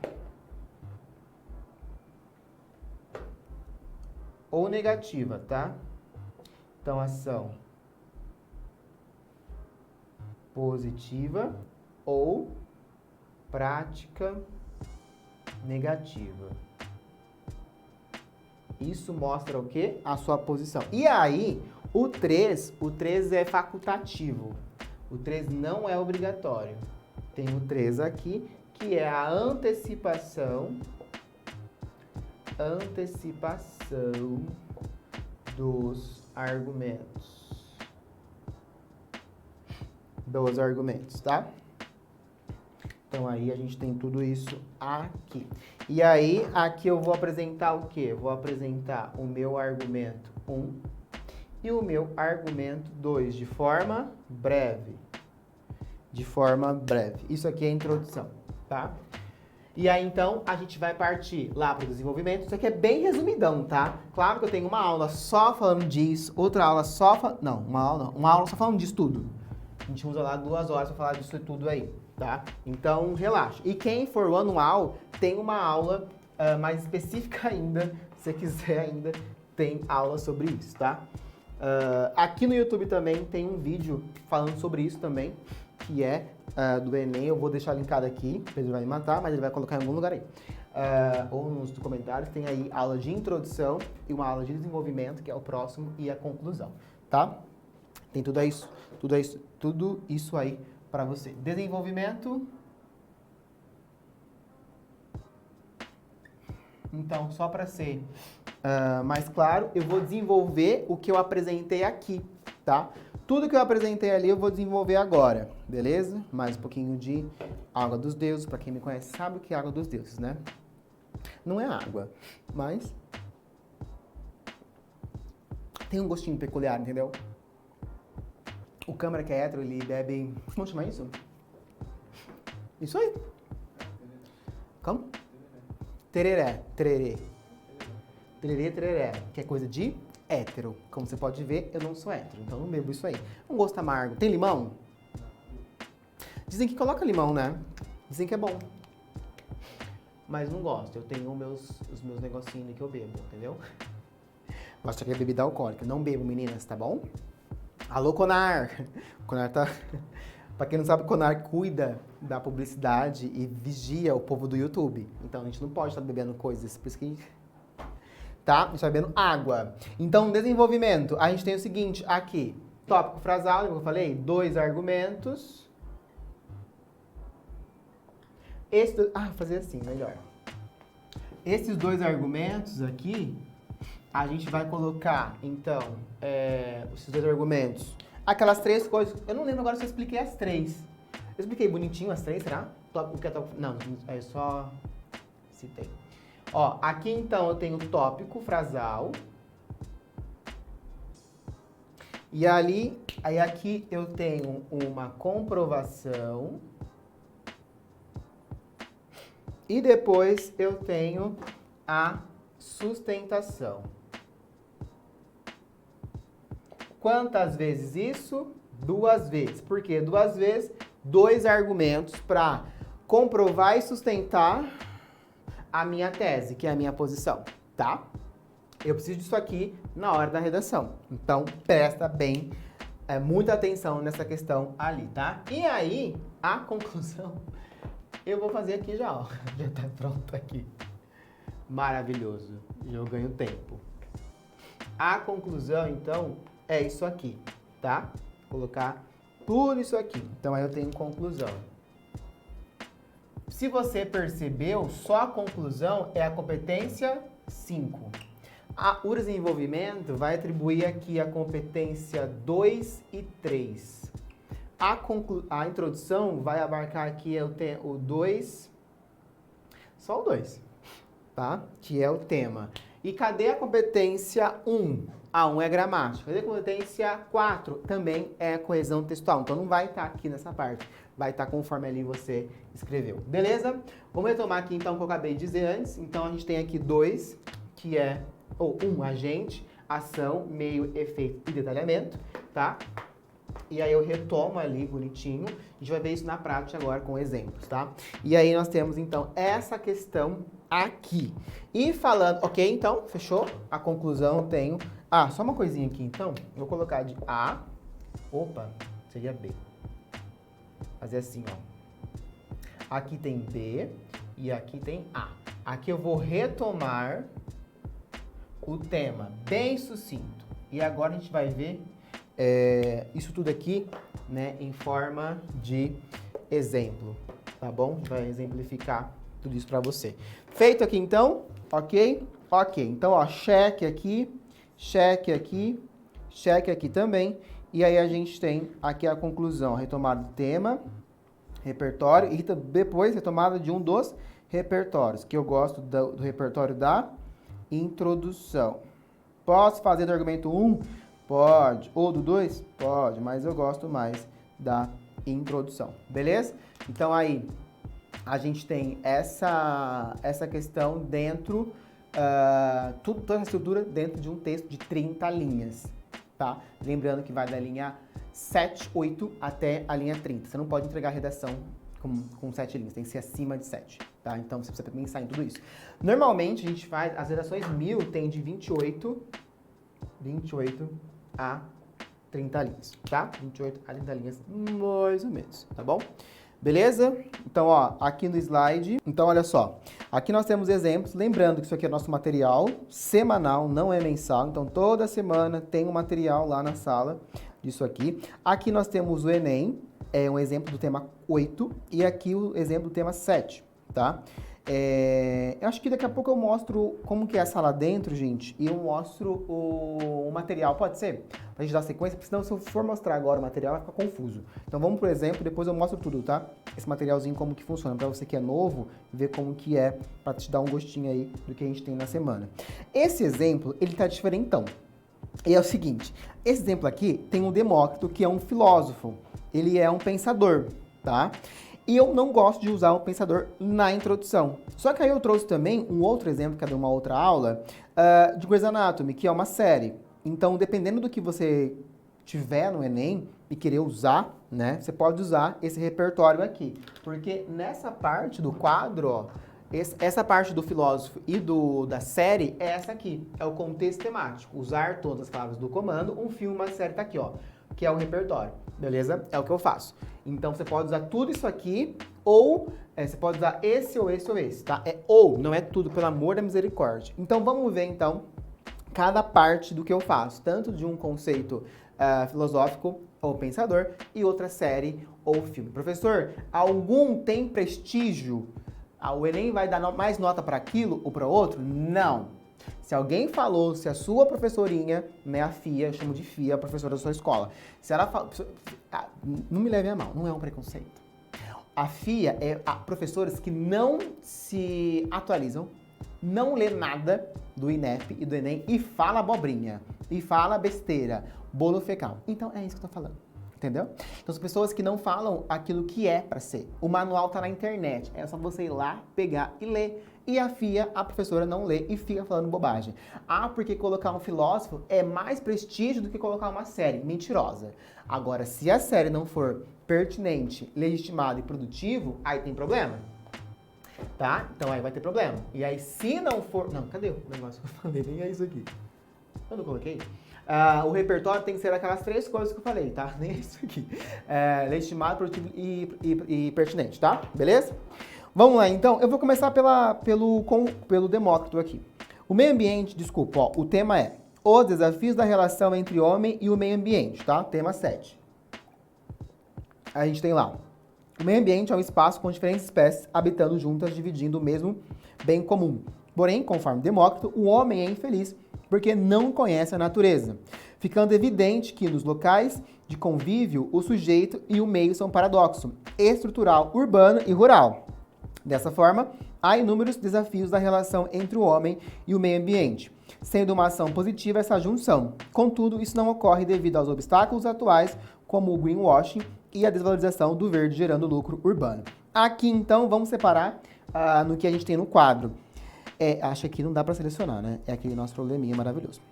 Ou negativa, tá? Então, ação positiva ou prática negativa. Isso mostra o quê? A sua posição. E aí, o 3 é facultativo. O 3 não é obrigatório. Tem o 3 aqui, que é a antecipação dos argumentos. Tá? Então, aí a gente tem tudo isso aqui. E aí, aqui eu vou apresentar o quê? Vou apresentar o meu argumento 1 e o meu argumento 2 de forma breve. Isso aqui é a introdução, tá? E aí, então, a gente vai partir lá para o desenvolvimento. Isso aqui é bem resumidão, tá? Claro que eu tenho uma aula só falando disso, outra aula só falando... Não, uma aula só falando disso tudo. A gente usa lá 2 horas para falar disso tudo aí, tá? Então, relaxa. E quem for o anual, tem uma aula mais específica ainda. Se você quiser ainda, tem aula sobre isso, tá? Aqui no YouTube também tem um vídeo falando sobre isso também, que é do Enem. Eu vou deixar linkado aqui, ele vai me matar, mas ele vai colocar em algum lugar aí. Ou nos comentários, tem aí aula de introdução e uma aula de desenvolvimento, que é o próximo, e a conclusão, tá? Tem tudo isso aí para você. Desenvolvimento. Então, só para ser mais claro, eu vou desenvolver o que eu apresentei aqui, tá? Tudo que eu apresentei ali eu vou desenvolver agora, beleza? Mais um pouquinho de água dos deuses. Para quem me conhece sabe o que é água dos deuses, né? Não é água, mas tem um gostinho peculiar, entendeu? O câmera que é hétero, ele bebe... Vamos chamar isso? Isso aí. Como? Tereré. Tererê, que é coisa de hétero. Como você pode ver, eu não sou hétero, então não bebo isso aí. Um gosto amargo. Tem limão? Dizem que coloca limão, né? Dizem que é bom. Mas não gosto. Eu tenho os meus negocinhos que eu bebo, entendeu? Gosto que é bebida alcoólica. Não bebo, meninas, tá bom? Alô, Conar! Conar tá... Pra quem não sabe, o Conar cuida da publicidade e vigia o povo do YouTube. Então, a gente não pode estar bebendo coisas, por isso que... Tá? A gente tá bebendo água. Então, desenvolvimento. A gente tem o seguinte aqui. Tópico frasal, como eu falei, 2 argumentos. vou fazer assim, melhor. Esses 2 argumentos aqui, a gente vai colocar, então, esses 2 argumentos. Aquelas 3 coisas. Eu não lembro agora se eu expliquei as 3. Eu expliquei bonitinho as 3, será? O que é tópico? Não, é só citei. Ó, aqui então eu tenho o tópico frasal. E aí aqui eu tenho uma comprovação. E depois eu tenho a sustentação. Quantas vezes isso? 2 vezes. Por quê? 2 vezes, 2 argumentos para comprovar e sustentar a minha tese, que é a minha posição, tá? Eu preciso disso aqui na hora da redação. Então, presta bem, muita atenção nessa questão ali, tá? E aí, a conclusão, Eu vou fazer aqui já, ó. Já tá pronto aqui. Maravilhoso. Eu ganho tempo. A conclusão, então, é isso aqui, tá? Vou colocar tudo isso aqui. Então, aí eu tenho conclusão. Se você percebeu, só a conclusão é a competência 5. O desenvolvimento vai atribuir aqui a competência 2 e 3. A introdução vai abarcar aqui o 2, só o 2, tá? Que é o tema. E cadê a competência 1? A 1 é gramática. Cadê a competência 4? Também é coesão textual. Então não vai estar aqui nessa parte. Vai estar conforme ali você escreveu. Beleza? Vamos retomar aqui então o que eu acabei de dizer antes. Então a gente tem aqui 2, que é agente, ação, meio, efeito e detalhamento, tá? E aí eu retomo ali bonitinho. A gente vai ver isso na prática agora com exemplos, tá? E aí nós temos então essa questão aqui. E falando, ok, então, fechou? A conclusão eu tenho... só uma coisinha aqui então. Eu vou colocar de A. Opa, seria B. Fazer assim, ó. Aqui tem B e aqui tem A. Aqui eu vou retomar o tema bem sucinto. E agora a gente vai ver isso tudo aqui, né, em forma de exemplo, tá bom? A gente vai exemplificar tudo isso para você. Feito aqui então, ok? Ok, então ó, cheque aqui também. E aí a gente tem aqui a conclusão, retomada do tema, repertório e depois retomada de um dos repertórios, que eu gosto do repertório da introdução. Posso fazer do argumento 1? Pode. Ou do 2? Pode, mas eu gosto mais da introdução. Beleza? Então aí a gente tem essa questão dentro, toda essa estrutura dentro de um texto de 30 linhas, tá? Lembrando que vai da linha 7, 8 até a linha 30. Você não pode entregar a redação com 7 linhas, tem que ser acima de 7, tá? Então você precisa pensar em tudo isso. Normalmente a gente faz, as redações 1000 tem de 28 a 30 linhas, tá? 28 a 30 linhas, mais ou menos, tá bom? Beleza? Então, ó, aqui no slide, então olha só, aqui nós temos exemplos, lembrando que isso aqui é nosso material semanal, não é mensal, então toda semana tem um material lá na sala disso aqui. Aqui nós temos o Enem, é um exemplo do tema 8, e aqui o exemplo do tema 7, tá? Eu acho que daqui a pouco eu mostro como que é a sala dentro, gente, e eu mostro o material, pode ser? Pra gente dar sequência, porque senão se eu for mostrar agora o material vai ficar confuso. Então vamos pro exemplo, depois eu mostro tudo, tá? Esse materialzinho como que funciona, pra você que é novo, ver como que é, pra te dar um gostinho aí do que a gente tem na semana. Esse exemplo, ele tá diferentão. E é o seguinte, esse exemplo aqui tem um Demócrito, que é um filósofo, ele é um pensador, tá? E eu não gosto de usar o pensador na introdução. Só que aí eu trouxe também um outro exemplo, que é de uma outra aula, de Grey's Anatomy, que é uma série. Então, dependendo do que você tiver no Enem e querer usar, né, você pode usar esse repertório aqui. Porque nessa parte do quadro, ó, essa parte do filósofo e da série é essa aqui. É o contexto temático. Usar todas as palavras do comando, um filme, uma série tá aqui, ó, que é o repertório. Beleza? É o que eu faço. Então, você pode usar tudo isso aqui, ou você pode usar esse ou esse ou esse, tá? Não é tudo, pelo amor da misericórdia. Então, vamos ver, então, cada parte do que eu faço. Tanto de um conceito filosófico ou pensador, e outra série ou filme. Professor, algum tem prestígio? O Enem vai dar mais nota para aquilo ou para outro? Não. Se alguém falou, se a sua professorinha, né, a FIA, eu chamo de FIA, a professora da sua escola, se ela fala, não me leve a mal, não é um preconceito. A FIA é professores que não se atualizam, não lê nada do INEP e do Enem e fala abobrinha, e fala besteira, bolo fecal. Então é isso que eu tô falando. Entendeu? Então, são pessoas que não falam aquilo que é para ser. O manual tá na internet, é só você ir lá, pegar e ler. E a FIA, a professora, não lê e fica falando bobagem. Porque colocar um filósofo é mais prestígio do que colocar uma série. Mentirosa. Agora, se a série não for pertinente, legitimado e produtivo, aí tem problema. Tá? Então aí vai ter problema. E aí, se não for... Não, cadê o negócio que eu falei? Nem é isso aqui. Eu não coloquei? O repertório tem que ser aquelas 3 coisas que eu falei, tá? Nem isso aqui. Legitimado, produtivo e pertinente, tá? Beleza? Vamos lá, então. Eu vou começar pelo Demócrito aqui. O meio ambiente, desculpa, ó, o tema é os desafios da relação entre o homem e o meio ambiente, tá? Tema 7. A gente tem lá. O meio ambiente é um espaço com diferentes espécies habitando juntas, dividindo o mesmo bem comum. Porém, conforme Demócrito, o homem é infeliz porque não conhece a natureza, ficando evidente que nos locais de convívio, o sujeito e o meio são paradoxo estrutural, urbano e rural. Dessa forma, há inúmeros desafios da relação entre o homem e o meio ambiente, sendo uma ação positiva essa junção. Contudo, isso não ocorre devido aos obstáculos atuais, como o greenwashing e a desvalorização do verde gerando lucro urbano. Aqui, então, vamos separar no que a gente tem no quadro. Acho que não dá para selecionar, né? É aquele nosso probleminha maravilhoso.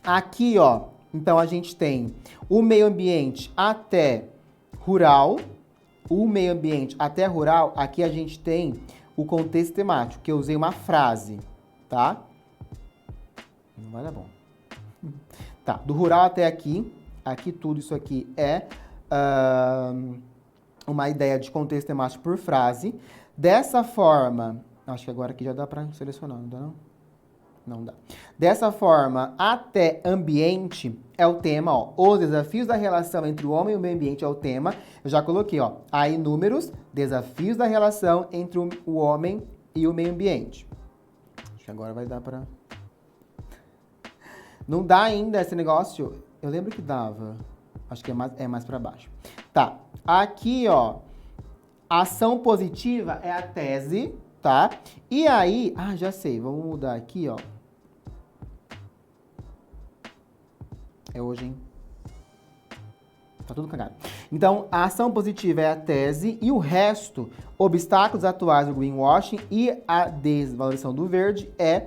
Aqui, ó, então a gente tem o meio ambiente até rural. O meio ambiente até rural, aqui a gente tem o contexto temático, que eu usei uma frase, tá? Não vai dar bom. Tá, do rural até aqui tudo isso aqui é uma ideia de contexto temático por frase. Dessa forma, acho que agora aqui já dá para selecionar, não dá não? Não dá. Dessa forma, até ambiente é o tema, ó. Os desafios da relação entre o homem e o meio ambiente é o tema. Eu já coloquei, ó. Há inúmeros desafios da relação entre o homem e o meio ambiente. Acho que agora vai dar pra... Não dá ainda esse negócio. Eu lembro que dava. Acho que é mais pra baixo. Tá. Aqui, ó. Ação positiva é a tese, tá? E aí... Ah, já sei. Vamos mudar aqui, ó. É hoje, hein? Tá tudo cagado. Então, a ação positiva é a tese e o resto, obstáculos atuais do greenwashing e a desvalorização do verde é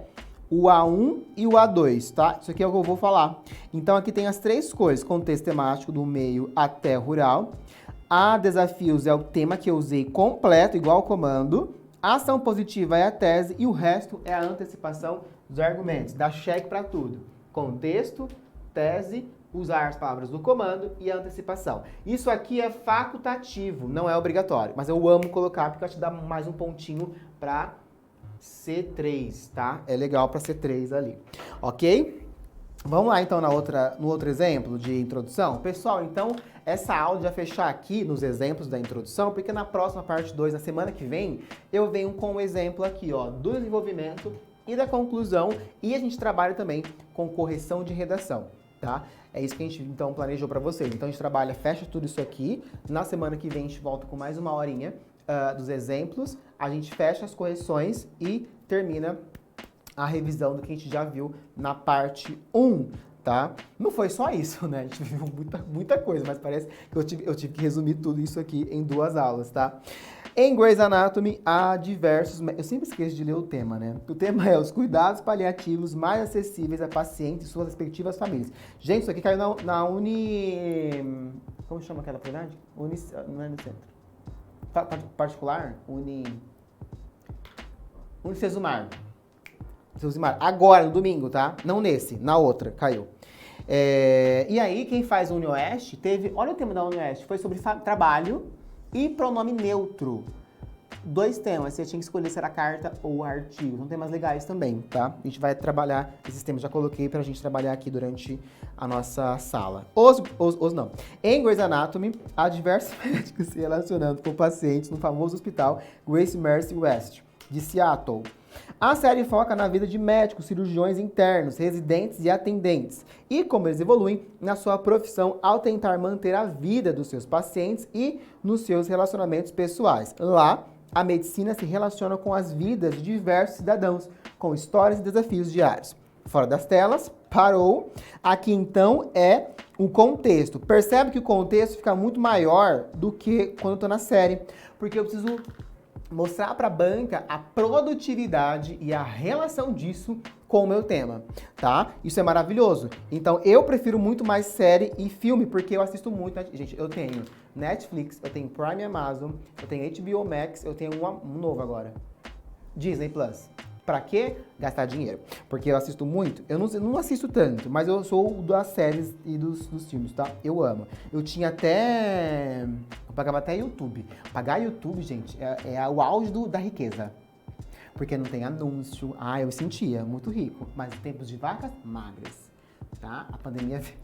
o A1 e o A2, tá? Isso aqui é o que eu vou falar. Então, aqui tem as três coisas. Contexto temático do meio até rural. A desafios é o tema que eu usei completo, igual ao comando. A ação positiva é a tese e o resto é a antecipação dos argumentos. Dá cheque para tudo. Contexto, tese, usar as palavras do comando e a antecipação. Isso aqui é facultativo, não é obrigatório, mas eu amo colocar porque vai te dar mais um pontinho para C3, tá? É legal para C3 ali, ok? Vamos lá então no outro exemplo de introdução. Pessoal, então essa aula já fechar aqui nos exemplos da introdução, porque na próxima parte 2, na semana que vem, eu venho com um exemplo aqui, ó, do desenvolvimento e da conclusão, e a gente trabalha também com correção de redação, tá? É isso que a gente, então, planejou para vocês. Então, a gente trabalha, fecha tudo isso aqui. Na semana que vem, a gente volta com mais uma horinha dos exemplos. A gente fecha as correções e termina a revisão do que a gente já viu na parte 1, tá? Não foi só isso, né? A gente viu muita coisa, mas parece que eu tive que resumir tudo isso aqui em 2 aulas, tá? Em Grey's Anatomy, há diversos... Eu sempre esqueço de ler o tema, né? O tema é os cuidados paliativos mais acessíveis a pacientes e suas respectivas famílias. Gente, isso aqui caiu na Uni... Como chama aquela faculdade? Não é Unicentro. Particular? Unicesumar. Agora, no domingo, tá? Não nesse, na outra, caiu. E aí, quem faz a UniOeste teve... Olha o tema da UniOeste, foi sobre trabalho e pronome neutro. 2 temas, você tinha que escolher se era carta ou artigo. São temas legais também, tá? A gente vai trabalhar esses temas, já coloquei pra gente trabalhar aqui durante a nossa sala. Não. Em Grey's Anatomy, há diversos médicos se relacionando com pacientes no famoso hospital Grace Mercy West, de Seattle. A série foca na vida de médicos, cirurgiões internos, residentes e atendentes, e como eles evoluem na sua profissão ao tentar manter a vida dos seus pacientes e nos seus relacionamentos pessoais. Lá, a medicina se relaciona com as vidas de diversos cidadãos, com histórias e desafios diários. Fora das telas, parou. Aqui, então, é o contexto. Percebe que o contexto fica muito maior do que quando eu estou na série, porque eu preciso mostrar para a banca a produtividade e a relação disso com o meu tema, tá? Isso é maravilhoso. Então, eu prefiro muito mais série e filme, porque eu assisto muito. Gente, eu tenho Netflix, eu tenho Prime Amazon, eu tenho HBO Max, eu tenho um novo agora, Disney Plus. Pra quê? Gastar dinheiro. Porque eu assisto muito, eu não assisto tanto, mas eu sou das séries e dos filmes, tá? Eu amo. Eu tinha até... Eu pagava até YouTube. Pagar YouTube, gente, é o auge da riqueza. Porque não tem anúncio. Ah, eu sentia muito rico. Mas tempos de vacas magras, tá? A pandemia veio.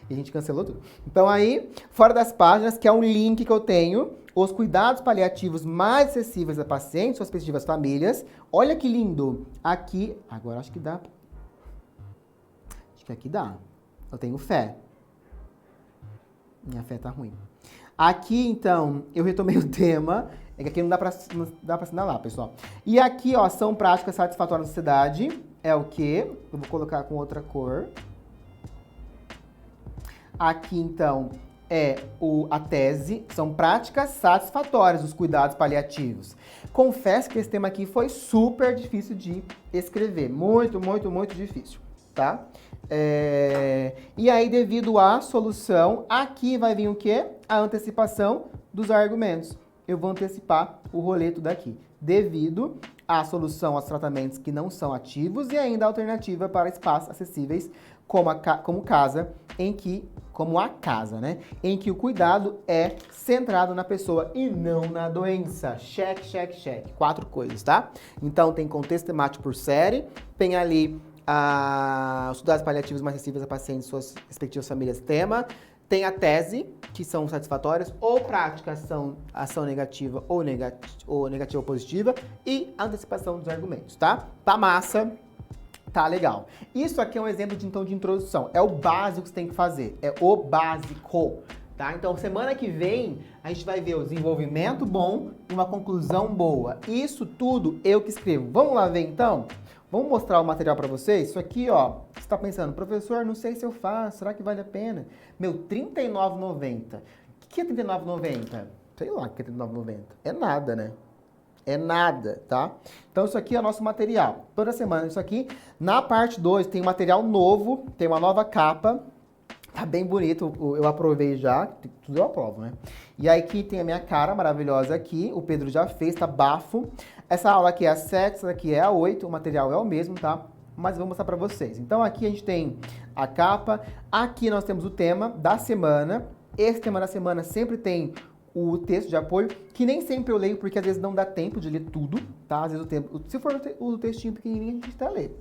E a gente cancelou tudo. Então aí, fora das páginas, que é um link que eu tenho, os cuidados paliativos mais acessíveis a pacientes, suas respectivas famílias. Olha que lindo. Aqui, agora acho que dá. Acho que aqui dá. Eu tenho fé. Minha fé tá ruim. Aqui, então, eu retomei o tema. É que aqui não dá pra assinalar, pessoal. E aqui, ó, são práticas satisfatórias na sociedade. É o quê? Eu vou colocar com outra cor. Aqui, então, é a tese, são práticas satisfatórias, os cuidados paliativos. Confesso que esse tema aqui foi super difícil de escrever, muito, muito, muito difícil, tá? E aí, devido à solução, aqui vai vir o quê? A antecipação dos argumentos. Eu vou antecipar o roleto daqui, devido à solução aos tratamentos que não são ativos e ainda a alternativa para espaços acessíveis, como a casa, né? Em que o cuidado é centrado na pessoa e não na doença. Cheque, cheque, cheque. 4 coisas, tá? Então, tem contexto temático por série, tem ali os cuidados paliativos mais acessíveis a pacientes e suas respectivas famílias tema, tem a tese, que são satisfatórias, ou práticas são ação negativa ou negativa ou positiva, e a antecipação dos argumentos, tá? Tá massa. Tá, legal. Isso aqui é um exemplo de introdução. É o básico que você tem que fazer. É o básico, tá? Então, semana que vem, a gente vai ver o desenvolvimento bom e uma conclusão boa. Isso tudo eu que escrevo. Vamos lá ver, então? Vamos mostrar o material para vocês? Isso aqui, ó, você tá pensando, professor, não sei se eu faço, será que vale a pena? Meu, R$39,90. O que é R$39,90? Sei lá o que é R$39,90. É nada, né? É nada, tá? Então, isso aqui é o nosso material. Toda semana, isso aqui. Na parte 2, tem material novo, tem uma nova capa. Tá bem bonito, eu aprovei já. Tudo eu aprovo, né? E aí aqui tem a minha cara maravilhosa aqui. O Pedro já fez, tá bafo. Essa aula aqui é a 7, essa aqui é a 8. O material é o mesmo, tá? Mas vou mostrar pra vocês. Então, aqui a gente tem a capa. Aqui nós temos o tema da semana. Esse tema da semana sempre tem o texto de apoio, que nem sempre eu leio, porque às vezes não dá tempo de ler tudo, tá? Às vezes se for o textinho pequenininho, a gente tá lendo.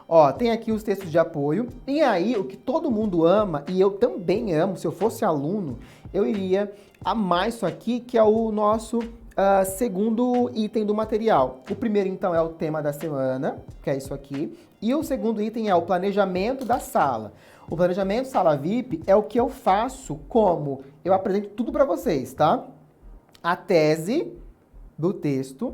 Ó, tem aqui os textos de apoio, e aí o que todo mundo ama, e eu também amo, se eu fosse aluno, eu iria amar isso aqui, que é o nosso segundo item do material. O primeiro, então, é o tema da semana, que é isso aqui, e o segundo item é o planejamento da sala. O planejamento sala VIP é o que eu faço como eu apresento tudo para vocês, tá? A tese do texto,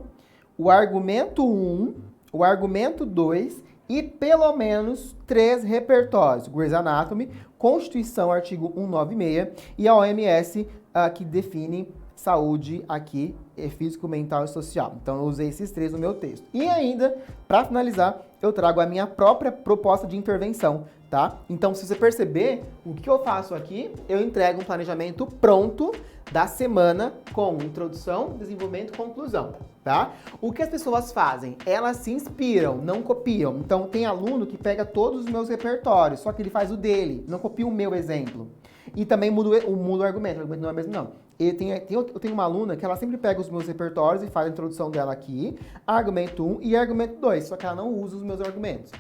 o argumento 1, o argumento 2 e pelo menos 3 repertórios. Grey's Anatomy, Constituição, artigo 196 e a OMS, que define saúde aqui, físico, mental e social. Então eu usei esses 3 no meu texto. E ainda, para finalizar, eu trago a minha própria proposta de intervenção, tá? Então, se você perceber, o que eu faço aqui, eu entrego um planejamento pronto da semana com introdução, desenvolvimento e conclusão, tá? O que as pessoas fazem? Elas se inspiram, não copiam. Então, tem aluno que pega todos os meus repertórios, só que ele faz o dele, não copia o meu exemplo. E também muda o argumento não é mesmo não. Eu tenho uma aluna que ela sempre pega os meus repertórios e faz a introdução dela aqui, argumento 1 e argumento 2, só que ela não usa os meus argumentos.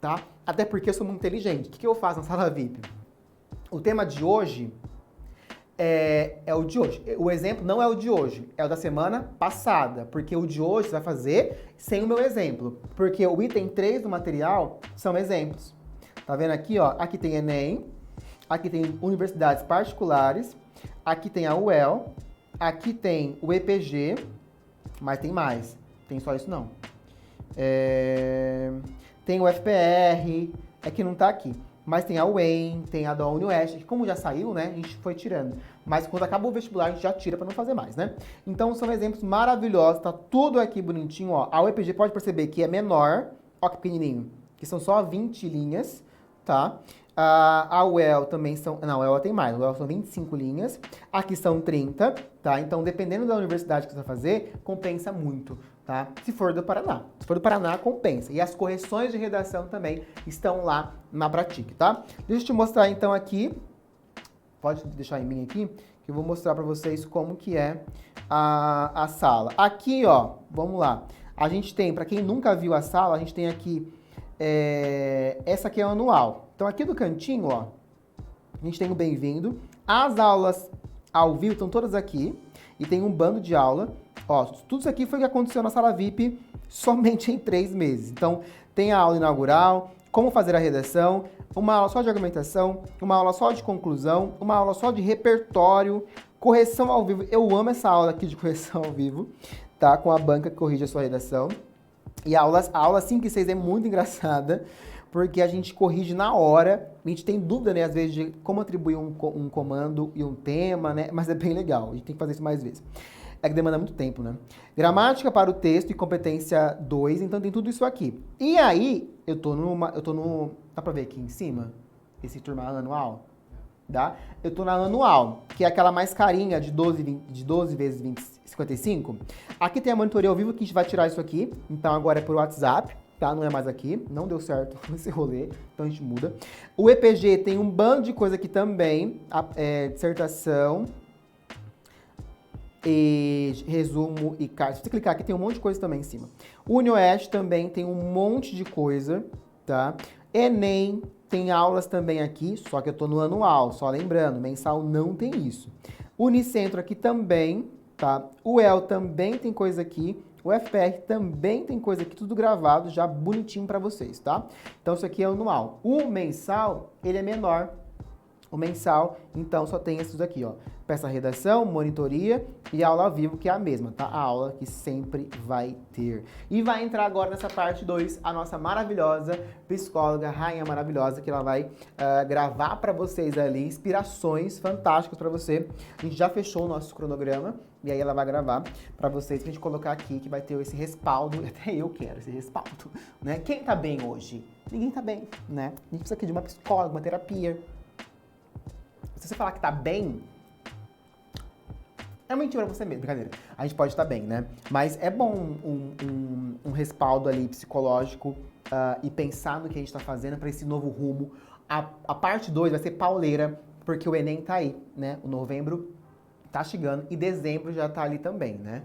Tá? Até porque eu sou muito inteligente. O que eu faço na sala VIP? O tema de hoje é o de hoje. O exemplo não é o de hoje, é o da semana passada. Porque o de hoje você vai fazer sem o meu exemplo. Porque o item 3 do material são exemplos. Tá vendo aqui, ó? Aqui tem Enem, aqui tem universidades particulares, aqui tem a UEL, aqui tem o EPG, mas tem mais. Tem só isso não. Tem o FPR, é que não tá aqui. Mas tem a UEM, tem a da UniOeste, que como já saiu, né, a gente foi tirando. Mas quando acaba o vestibular, a gente já tira para não fazer mais, né? Então são exemplos maravilhosos, tá tudo aqui bonitinho, ó. A UEPG pode perceber que é menor, ó que pequenininho, que são só 20 linhas, tá? A UEL também são... Não, a UEL tem mais, a UEL são 25 linhas, aqui são 30, tá? Então, dependendo da universidade que você vai fazer, compensa muito, tá? tá? Se for do Paraná. Se for do Paraná, compensa. E as correções de redação também estão lá na Pratique, tá? Deixa eu te mostrar então aqui, pode deixar em mim aqui, que eu vou mostrar para vocês como que é a sala. Aqui, ó, vamos lá. A gente tem, para quem nunca viu a sala, a gente tem aqui, essa aqui é a anual. Então aqui do cantinho, ó, a gente tem o bem-vindo. As aulas ao vivo estão todas aqui. E tem um bando de aula. Ó, tudo isso aqui foi o que aconteceu na sala VIP somente em 3 meses. Então, tem a aula inaugural, como fazer a redação, uma aula só de argumentação, uma aula só de conclusão, uma aula só de repertório, correção ao vivo. Eu amo essa aula aqui de correção ao vivo, tá? Com a banca que corrige a sua redação. E a aula 5 e 6 é muito engraçada, porque a gente corrige na hora, a gente tem dúvida, né, às vezes, de como atribuir um comando e um tema, né, mas é bem legal, a gente tem que fazer isso mais vezes. É que demanda muito tempo, né? Gramática para o texto e competência 2, então tem tudo isso aqui. E aí, dá pra ver aqui em cima? Esse turma anual? Dá? Eu tô na anual, que é aquela mais carinha de 12 vezes 20, 55. Aqui tem a monitoria ao vivo, que a gente vai tirar isso aqui, então agora é por WhatsApp. Tá? Não é mais aqui, não deu certo esse rolê, então a gente muda. O EPG tem um bando de coisa aqui também, dissertação, e resumo e carta. Se você clicar aqui tem um monte de coisa também em cima. O UniOeste também tem um monte de coisa, tá? Enem tem aulas também aqui, só que eu tô no anual, só lembrando, mensal não tem isso. Unicentro aqui também, tá? O UEL também tem coisa aqui. O FPR também tem coisa aqui, tudo gravado, já bonitinho para vocês, tá? Então, isso aqui é o anual. O mensal, ele é menor. O mensal, então, só tem esses aqui, ó. Peça redação, monitoria e aula ao vivo, que é a mesma, tá? A aula que sempre vai ter. E vai entrar agora nessa parte 2, a nossa maravilhosa psicóloga, rainha maravilhosa, que ela vai gravar para vocês ali inspirações fantásticas para você. A gente já fechou o nosso cronograma. E aí ela vai gravar pra vocês, pra gente colocar aqui, que vai ter esse respaldo, até eu quero esse respaldo, né? Quem tá bem hoje? Ninguém tá bem, né? A gente precisa aqui de uma psicóloga, uma terapia. Se você falar que tá bem, é mentira pra você mesmo, brincadeira. A gente pode estar bem, né? Mas é bom um respaldo ali psicológico e pensar no que a gente tá fazendo pra esse novo rumo. A parte 2 vai ser pauleira, porque o Enem tá aí, né? O novembro tá chegando e dezembro já tá ali também, né?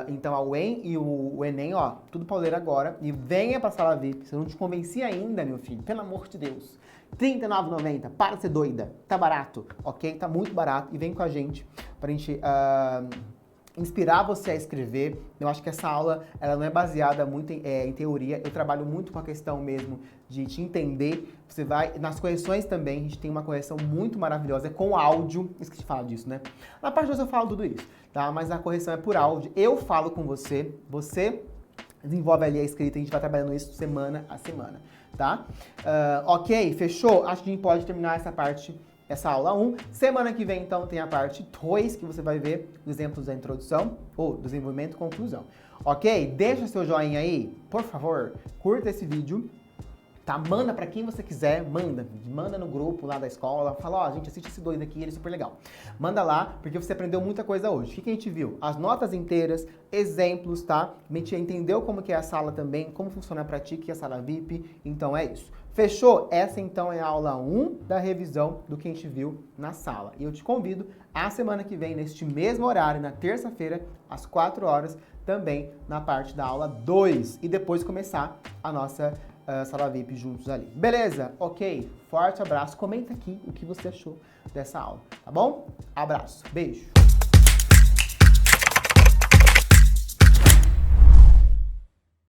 Então a UEM e o Enem, ó, tudo pauleira agora. E venha pra sala VIP. Se eu não te convenci ainda, meu filho, pelo amor de Deus. R$ 39,90, para de ser doida. Tá barato, ok? Tá muito barato. E vem com a gente pra gente inspirar você a escrever. Eu acho que essa aula, ela não é baseada muito em teoria. Eu trabalho muito com a questão mesmo de te entender. Você vai... Nas correções também, a gente tem uma correção muito maravilhosa, é com áudio. Esqueci de falar disso, né? Na parte 2 eu falo tudo isso, tá? Mas a correção é por áudio. Eu falo com você, você desenvolve ali a escrita, a gente vai trabalhando isso semana a semana, tá? Ok, fechou? Acho que a gente pode terminar essa aula 1. Semana que vem, então, tem a parte 2, que você vai ver os exemplos da introdução, ou desenvolvimento e conclusão. Ok? Deixa seu joinha aí, por favor, curta esse vídeo, tá? Manda pra quem você quiser, manda no grupo lá da escola, fala, ó, gente, assiste esse doido aqui, ele é super legal. Manda lá, porque você aprendeu muita coisa hoje. O que a gente viu? As notas inteiras, exemplos, tá? A gente entendeu como que é a sala também, como funciona a Pratique e a sala VIP, então é isso. Fechou? Essa então é a aula 1 da revisão do que a gente viu na sala. E eu te convido a semana que vem, neste mesmo horário, na terça-feira, às 4 horas, também na parte da aula 2. E depois começar a nossa sala VIP juntos ali. Beleza? Ok? Forte abraço. Comenta aqui o que você achou dessa aula, tá bom? Abraço. Beijo.